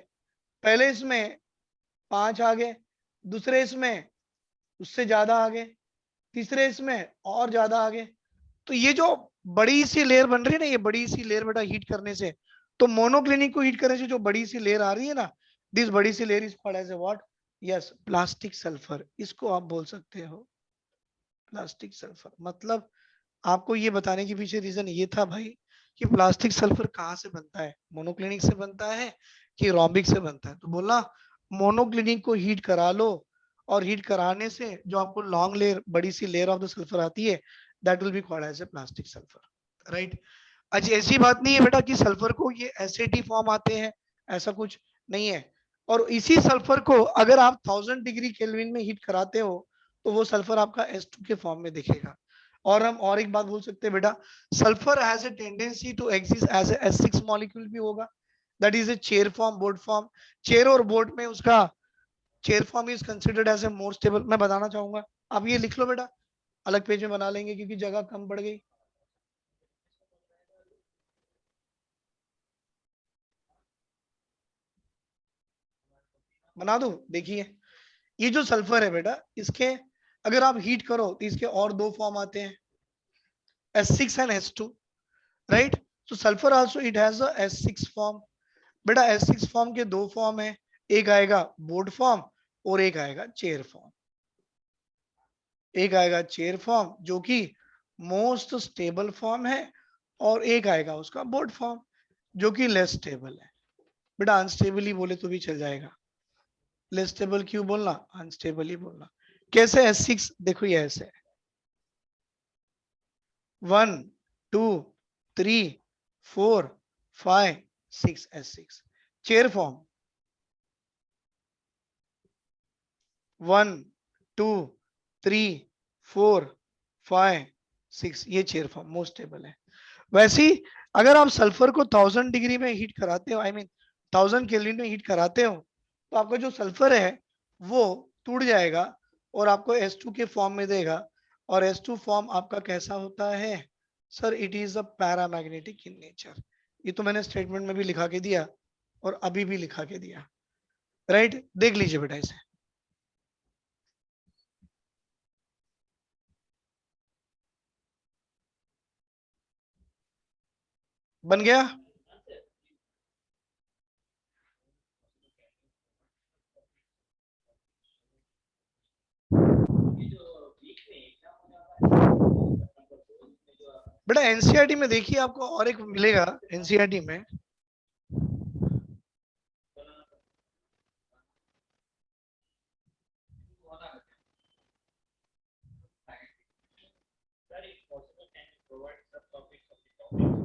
पहले इसमें 5 आ गए, दूसरे इसमें उससे ज्यादा आ गए, तीसरे इसमें और ज्यादा आ गए। तो ये जो बड़ी सी लेयर बन रही है ना, ये बड़ी सी लेयर बेटा हीट करने से, तो मोनोक्लिनिक को हीट करने से जो बड़ी सी लेयर आ रही है ना, दिस बड़ी सी layer is called as a what, yes plastic sulphur, इसको आप बोल सकते हो प्लास्टिक सल्फर। मतलब आपको ये बताने के पीछे रीजन ये था भाई कि प्लास्टिक सल्फर कहाँ से बनता है, मोनोक्लिनिक से बनता है कि रोम्बिक से बनता है, तो बोला मोनोक्लिनिक को हीट करा लो, और हीट कराने से जो आपको लॉन्ग लेयर, बड़ी सी लेयर ऑफ द सल्फर आती है, that will be called as a plastic sulphur, right. अच्छा ऐसी बात नहीं है बेटा कि सल्फर को ये एसिड ही फॉर्म आते हैं, ऐसा कुछ नहीं है। और इसी सल्फर को अगर आप 1000 डिग्री केल्विन में हीट कराते हो तो वो सल्फर आपका S2 के फॉर्म में दिखेगा। और हम और एक बात बोल सकते हैं बेटा, sulphur has a tendency to exist as a S6 molecule भी होगा, that is a chair form, board form. Chair और बोर्ड में उसका chair form is considered as a more stable, मैं बताना चाहूंगा, आप ये लिख लो बेटा, अलग पेज में बना लेंगे क्योंकि जगह कम पड़ गई। बना दो, देखिए ये जो सल्फर है बेटा, इसके अगर आप हीट करो तो इसके और दो फॉर्म आते हैं, S6 and S2, right? so sulfur also it has a S6 form. बेटा S6 फॉर्म के दो फॉर्म है, एक आएगा बोर्ड फॉर्म और एक आएगा चेयर फॉर्म। एक आएगा चेयर फॉर्म जो कि मोस्ट स्टेबल फॉर्म है, और एक आएगा उसका बोर्ड फॉर्म जो कि लेस स्टेबल है। बेटा अनस्टेबल ही बोले तो भी चल जाएगा, लेस स्टेबल क्यों बोलना, अनस्टेबल ही बोलना। कैसे S6, देखो ये ऐसे है, 1 2 3 4 5 6 S6। चेयर फॉर्म 1 2 3 4 5 6, ये चेयर फॉर्म मोस्ट स्टेबल है। वैसे ही अगर आप सल्फर को 1000 डिग्री में हीट कराते हो, आई मीन 1000 केल्विन में हीट कराते हो, तो आपका जो सल्फर है वो टूट जाएगा और आपको S2 के फॉर्म में देगा। और S2 फॉर्म आपका कैसा होता है sir, it is a paramagnetic in nature. ये तो मैंने स्टेटमेंट में भी लिखा के दिया और अभी भी लिखा के दिया, राइट? देख लीजिए बेटा इसे, बन गया। बेटा एनसीईआरटी में देखिए आपको और एक मिलेगा एनसीईआरटी में, Sir, if possible, can you provide subtopics of the topic?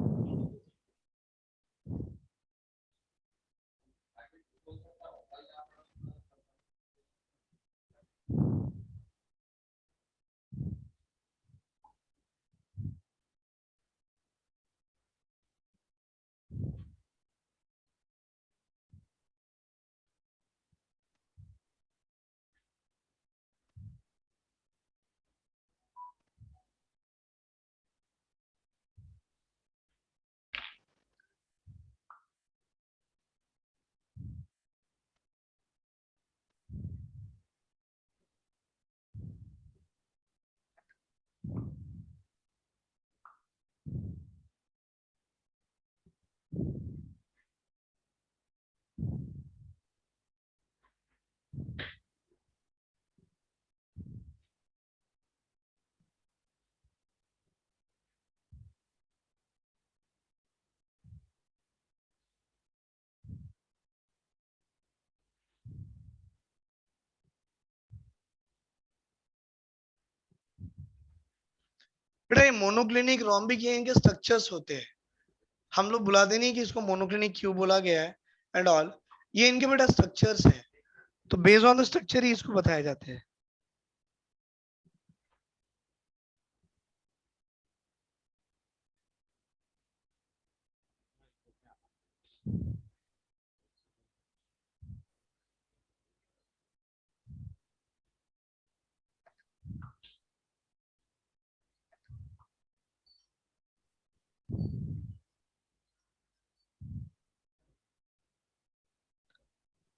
बेटा ये मोनोक्लिनिक रोम्बिक ये इनके स्ट्रक्चर्स होते हैं, हम लोग बुलाते नहीं कि इसको मोनोक्लिनिक क्यों बोला गया है एंड ऑल, ये इनके बेटा स्ट्रक्चर्स हैं, तो बेस्ड ऑन द स्ट्रक्चर ही इसको बताए जाते हैं।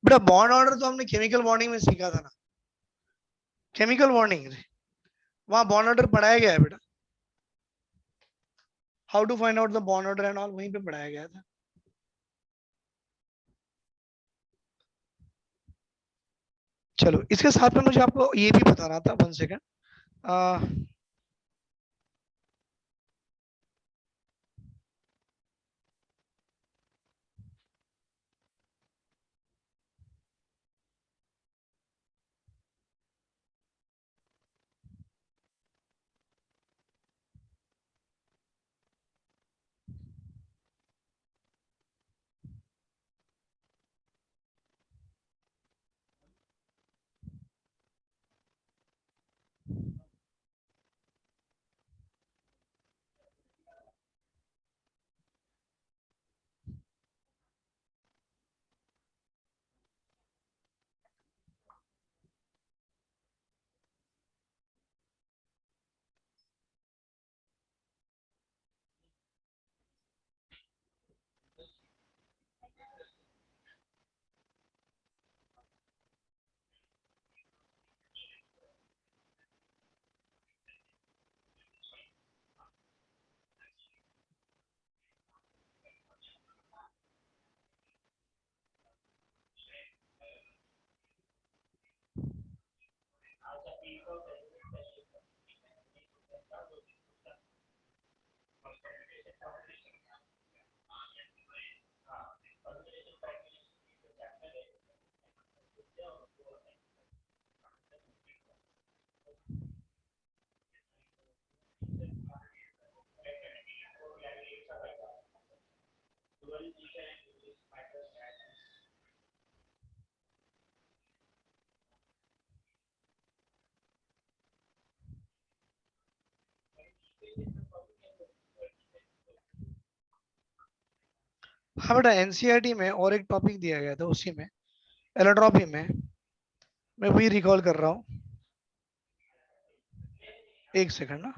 बेटा बॉन्ड ऑर्डर तो हमने केमिकल बॉन्डिंग में सीखा था ना, केमिकल बॉन्डिंग, वहां बॉन्ड ऑर्डर पढ़ाया गया है बेटा, how to find out the bond order and all वहीं पे पढ़ाया गया था। चलो इसके साथ में मुझे आपको ये भी बताना था, 1 सेकेंड। हाँ बेटा, एनसीईआरटी में और एक टॉपिक दिया गया था, उसी में एलोट्रॉपी में, मैं वही रिकॉल कर रहा हूँ, एक सेकंड ना।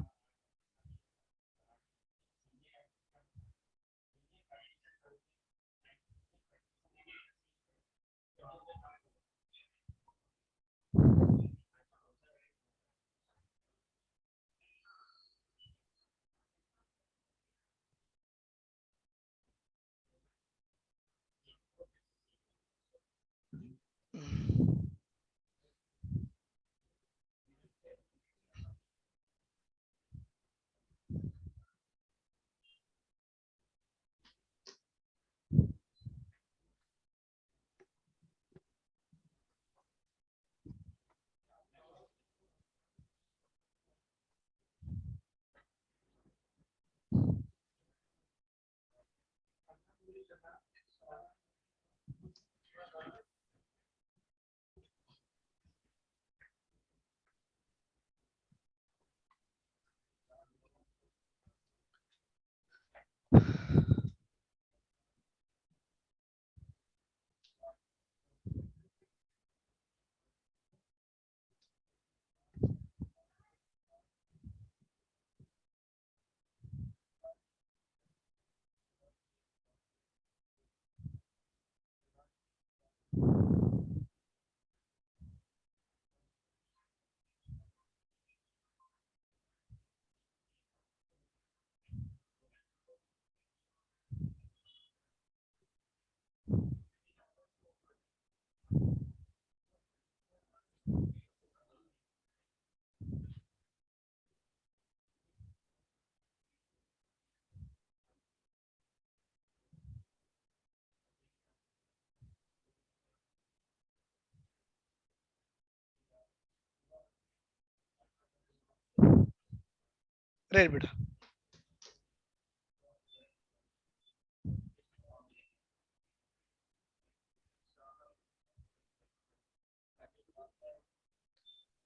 राइट बेटा,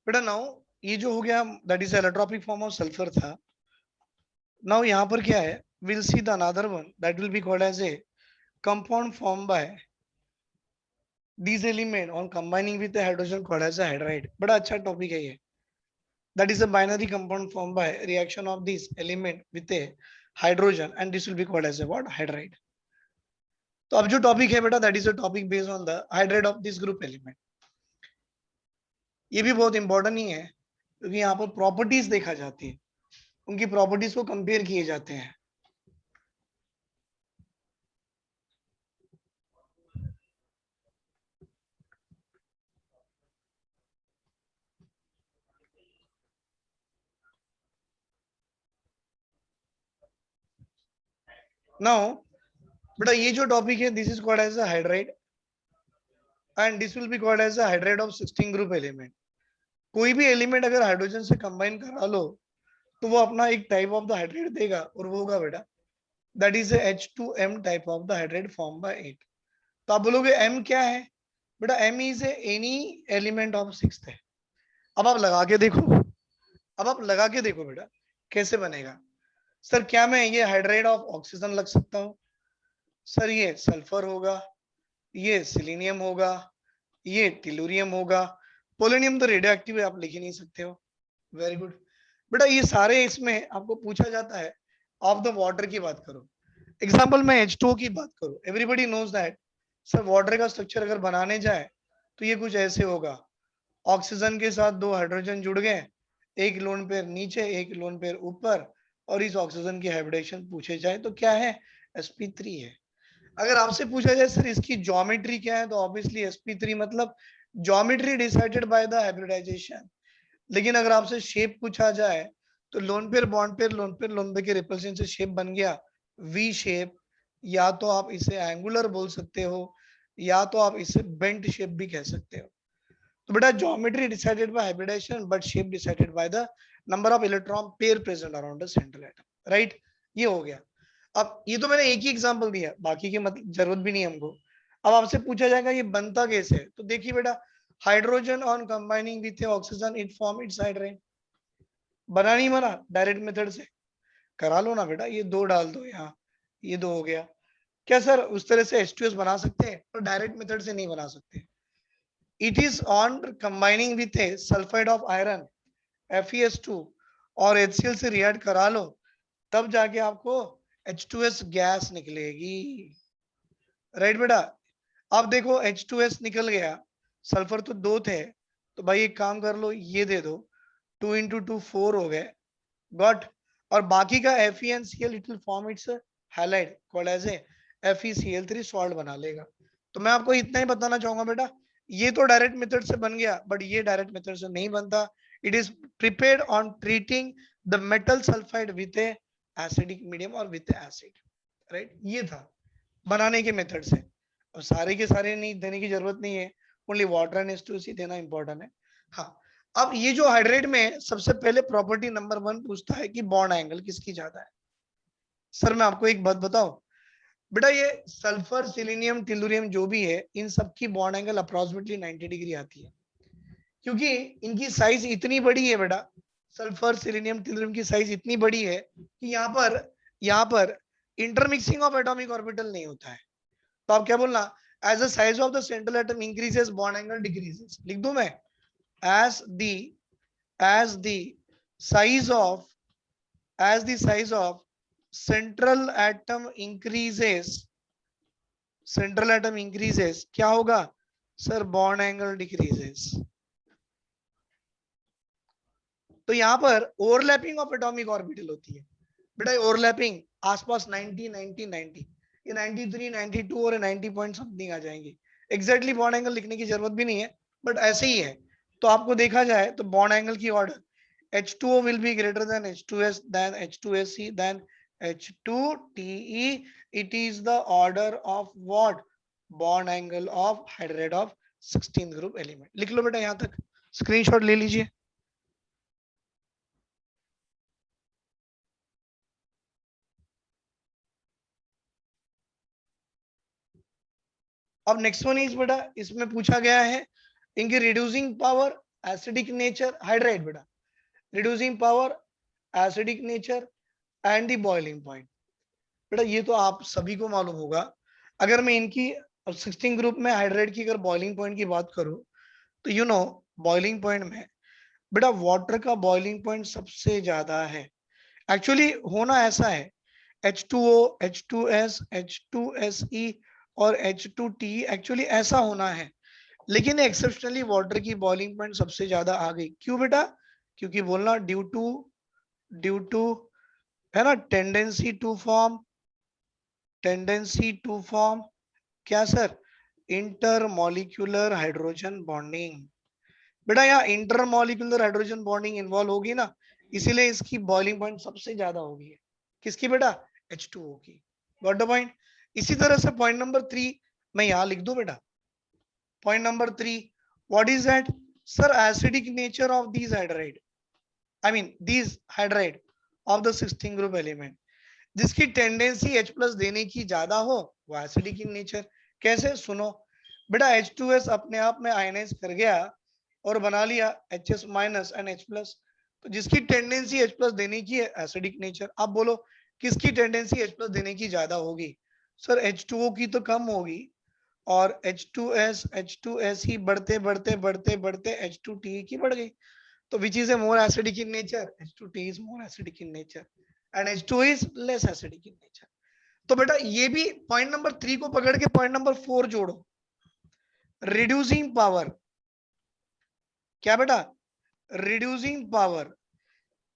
बेटा नाउ ये जो हो गया, that is allotropic form of sulphur था। नाउ यहाँ पर क्या है, will see the another one that will be called as a compound form by these element on combining with the hydrogen called as a hydride। बड़ा अच्छा topic है ये। That is a binary compound formed by reaction of this element with a hydrogen and this will be called as a what, hydride। तो अब जो topic है बेटा, that is a topic based on the hydride of this group element। ये भी बहुत important ही है क्योंकि यहाँ पर प्रॉपर्टीज देखा जाती है, उनकी प्रॉपर्टीज को कंपेयर किए जाते हैं। नाउ बेटा ये जो टॉपिक है, this is called as a hydride and this will be called as a hydride of 16 group element. कोई भी एलिमेंट अगर हाइड्रोजन से कंबाइन करा लो तो वो अपना एक टाइप ऑफ द हाइड्रेट देगा और वो होगा बेटा that is H2M type of the hydrate form by 8। तो आप बोलोगे M क्या है बेटा, M is any element of 6 है। अब आप लगा के देखो, अब आप लगा के देखो बेटा कैसे बनेगा। सर क्या मैं ये हाइड्रेट ऑफ ऑक्सीजन लग सकता हूँ? सर ये सल्फर होगा, ये सिलीनियम होगा, ये टेलुरियम होगा, पोलोनियम तो रेडियो एक्टिव है, आप लिख ही नहीं सकते हो। वेरी गुड बेटा, ये सारे इसमें आपको पूछा जाता है ऑफ द वाटर की बात करो। एग्जाम्पल में H2O की बात करो, everybody knows that sir water का स्ट्रक्चर अगर बनाने जाए तो ये कुछ ऐसे होगा। ऑक्सीजन के साथ 2 हाइड्रोजन जुड़ गए, एक लोन पेयर नीचे एक लोन पेयर ऊपर, और इस ऑक्सीजन की हाइब्रिडेशन पूछे जाए तो क्या है, sp3 है। अगर आपसे पूछा जाए सर इसकी ज्योमेट्री क्या है, तो ऑब्वियसली sp3 मतलब geometry decided by the hybridisation. लेकिन अगर आपसे शेप पूछा जाए तो lone pair bond pair lone pair lone pair के रिपल्शन से शेप बन गया वी शेप, या तो आप इसे एंगुलर बोल सकते हो या तो आप इसे बेंट शेप भी कह सकते हो। तो बेटा geometry decided by hybridisation but shape decided by the number of electron pair present around the central atom. Right, ये हो गया। अब ये तो मैंने एक ही एग्जांपल दिया, बाकी की मतलब जरूरत भी नहीं है हमको। अब आपसे पूछा जाएगा ये बनता कैसे है, तो देखिए बेटा hydrogen on combining with oxygen it form it's hydrate. बना नहीं बना, डायरेक्ट मेथड से करा लो ना बेटा, ये 2 डाल दो यहाँ, ये 2 हो गया, क्या सर उस तरह से H2S बना सकते हैं? पर डायरेक्ट मेथड से नहीं बना सकते. It is on combining with a sulfide of iron FeS2 और HCl से रिएक्ट करा लो, तब जाके आपको H2S गैस निकलेगी. राइट बेटा. अब देखो H2S निकल गया, सल्फर तो 2 थे, तो भाई एक काम कर लो, ये दे दो, 2 into 2 4 हो गए. गॉट. और बाकी का FeNCl it will form its halide called as a FeCl3 salt बना लेगा. तो मैं आपको इतना ही बताना चाहूंगा बेटा, ये तो डायरेक्ट मेथड से बन गया, बट ये डायरेक्ट मेथड से नहीं बनता. It is prepared on treating the metal sulphide with A acidic medium और विथ एसिड. राइट, ये था बनाने के मेथड से. और सारे के सारे नहीं देने की जरूरत नहीं है, ओनली वाटर एंड H2C देना इंपॉर्टेंट है. हाँ, अब ये जो हाइड्रेट में सबसे पहले प्रॉपर्टी नंबर 1 पूछता है कि बॉन्ड एंगल किसकी ज्यादा है. सर मैं आपको एक बात बताऊं बेटा, ये सल्फर सिलीनियम टेलुरियम जो भी है, इन सब की बॉन्ड एंगल अप्रोक्सीमेटली 90 डिग्री आती है, क्योंकि इनकी साइज इतनी बड़ी है बेटा. सल्फर सिलीनियम टेलुरियम की साइज इतनी बड़ी है कि यहाँ पर इंटरमिक्सिंग ऑफ एटॉमिक ऑर्बिटल नहीं होता है. तो आप क्या बोलना, as the size of the central atom increases bond angle decreases. लिख दूं मैं, as the size of central atom increases, क्या होगा सर, बॉन्ड एंगल डिक्रीजेस. तो यहां पर ओवरलैपिंग ऑफ एटॉमिक ऑर्बिटल होती है बेटा. ओवरलैपिंग आसपास 90 90 90, ये 93 92 और 90 पॉइंट समथिंग आ जाएंगे. एग्जैक्टली बॉन्ड एंगल लिखने की जरूरत भी नहीं है, बट ऐसे ही है. तो आपको देखा जाए तो बॉन्ड एंगल की order H2O will be greater than H2S than H2SE than H2TE. It is the order of what? Bond angle of hydride of 16th group element. लिख लो बेटा, यहां तक स्क्रीनशॉट ले लीजिए. अब नेक्स्ट वन इज बेटा, इसमें पूछा गया है इनकी reducing power, acidic nature, hydride बेटा, reducing power, acidic nature and the boiling point. बेटा ये तो आप सभी को मालूम होगा. अगर मैं इनकी 16 ग्रुप में हाइड्राइड की अगर बॉइलिंग पॉइंट की बात करूं, तो यू नो बॉइलिंग पॉइंट में बेटा वाटर का बॉइलिंग पॉइंट सबसे ज्यादा है. एक्चुअली होना ऐसा है, H2O, H2S, H2SE और H2T एक्चुअली ऐसा होना है, लेकिन एक्सेप्शनली वाटर की बॉइलिंग पॉइंट सबसे ज्यादा आ गई. क्यों बेटा? क्योंकि बोलना ड्यू टू है ना, टेंडेंसी टू फॉर्म क्या सर, इंटरमॉलिक्यूलर हाइड्रोजन बॉन्डिंग. बेटा यहाँ इंटरमॉलिक्यूलर हाइड्रोजन बॉन्डिंग इन्वॉल्व होगी ना, इसीलिए इसकी बॉइलिंग पॉइंट सबसे ज्यादा होगी. किसकी बेटा? H2O की. Got the point. इसी तरह से पॉइंट नंबर 3 मैं यहाँ लिख दूं बेटा. Point number 3, what is that sir? Acidic nature of these hydride, I mean these hydride of the 16 group element, जिसकी टेंडेंसी H प्लस देने की ज्यादा हो, वो एसिडिक इन नेचर. कैसे? सुनो बेटा, H2S अपने आप में आयनाइज कर गया और बना लिया HS minus and H plus. तो जिसकी टेंडेंसी H प्लस देने की है, एसिडिक नेचर. आप बोलो किसकी टेंडेंसी H प्लस देने की ज्यादा होगी? सर H2O की तो कम होगी, और H2S H2S ही बढ़ते बढ़ते बढ़ते बढ़ते H2T की बढ़ गई. तो which is a more acidic in nature? H2T is more acidic in nature and H2 is less acidic in nature. तो बेटा ये भी पॉइंट नंबर 3 को पकड़ के पॉइंट नंबर 4 जोड़ो. रिड्यूसिंग पावर क्या बेटा? रिड्यूसिंग पावर,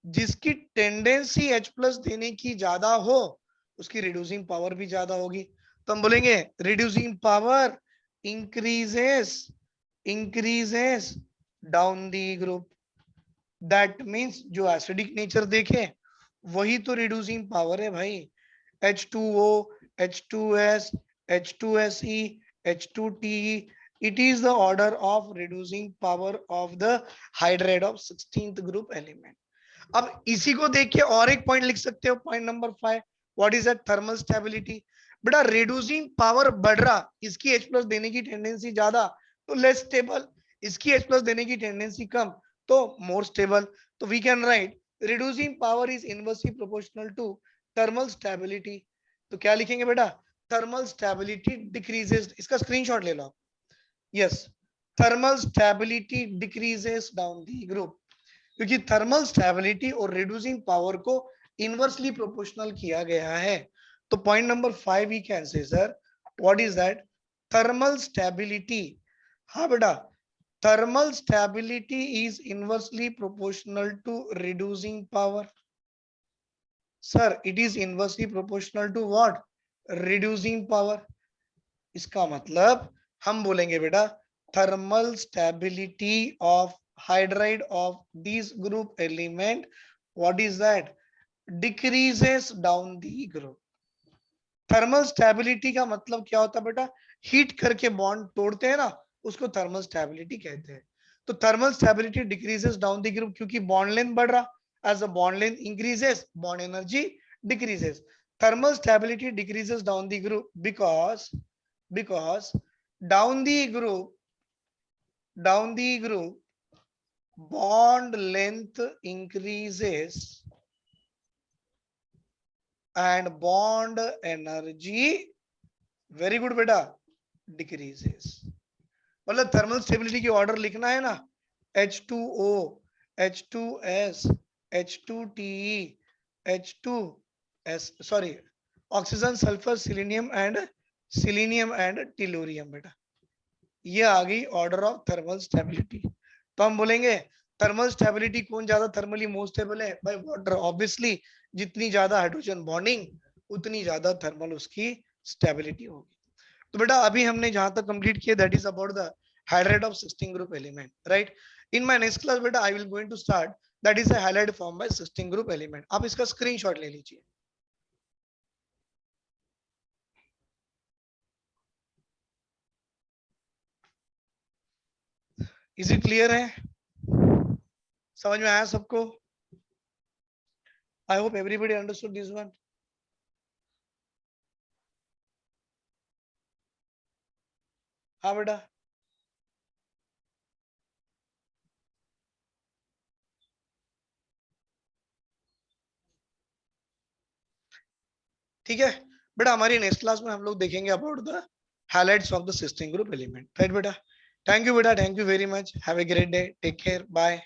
जिसकी टेंडेंसी H प्लस देने की ज्यादा हो, उसकी रिड्यूसिंग पावर भी ज्यादा होगी. तो हम बोलेंगे reducing power increases down the group. That means जो एसिडिक नेचर देखे वही तो रिड्यूसिंग पावर है भाई. H2O, H2S, H2SE, H2TE, it is the order of reducing power of the hydride of 16th group element. अब इसी को देख के और एक पॉइंट लिख सकते हो, point number 5, what is that? Thermal stability. बेटा रिड्यूसिंग पावर बढ़ रहा, इसकी H प्लस देने की टेंडेंसी ज्यादा, तो लेस स्टेबल. इसकी H प्लस देने की टेंडेंसी कम, तो मोर स्टेबल. तो we can write reducing power is inversely proportional to thermal stability. तो क्या लिखेंगे बेटा? थर्मल स्टेबिलिटी डिक्रीजेस, इसका स्क्रीनशॉट ले लो आप। Yes, thermal stability decreases down the group, क्योंकि थर्मल स्टेबिलिटी और रिड्यूसिंग पावर को इनवर्सली प्रोपोर्शनल किया गया है। तो point number 5 we can say sir, what is that? Thermal stability, हाँ बेटा, thermal stability is inversely proportional to reducing power. Sir, it is inversely proportional to what? Reducing power. इसका मतलब हम बोलेंगे बेटा thermal stability of hydride of this group element, what is that? Decreases down the group. Thermal stability का मतलब क्या होता है बेटा? हीट करके बॉन्ड तोड़ते हैं ना, उसको थर्मल स्टेबिलिटी कहते हैं। तो thermal stability decreases down the group, क्योंकि बॉन्ड लेंथ बढ़ रहा, as a bond length increases bond energy decreases. Thermal stability decreases down the group because down the group bond length increases and bond energy, very good बेटा, decreases. मतलब thermal stability की order लिखना है ना, H2O, H2S, H2TE, H2S, sorry, oxygen, sulphur, selenium and tellurium बेटा, ये आ गई order of thermal stability. तो हम बोलेंगे थर्मल स्टेबिलिटी कौन ज्यादा थर्मली मोस्ट स्टेबल है? भाई वाटर, ऑब्वियसली जितनी ज्यादा हाइड्रोजन बॉन्डिंग उतनी ज्यादा थर्मल उसकी स्टेबिलिटी होगी। तो बेटा अभी हमने जहां तक कंप्लीट किया, that is about the hydride of sixteen group element, right? In my next class बेटा I will going to start that is a highlight form by sixteen group element. आप इसका स्क्रीनशॉट ले लीजिए। इज इट क्लियर है? समझ में आया सबको? I hope everybody understood this one. हाँ बेटा, ठीक है बेटा, हमारी नेक्स्ट क्लास में हम लोग देखेंगे about the highlights of the sixteen group element, right बेटा? थैंक यू बेटा, thank you very much, have a great day, take care, bye.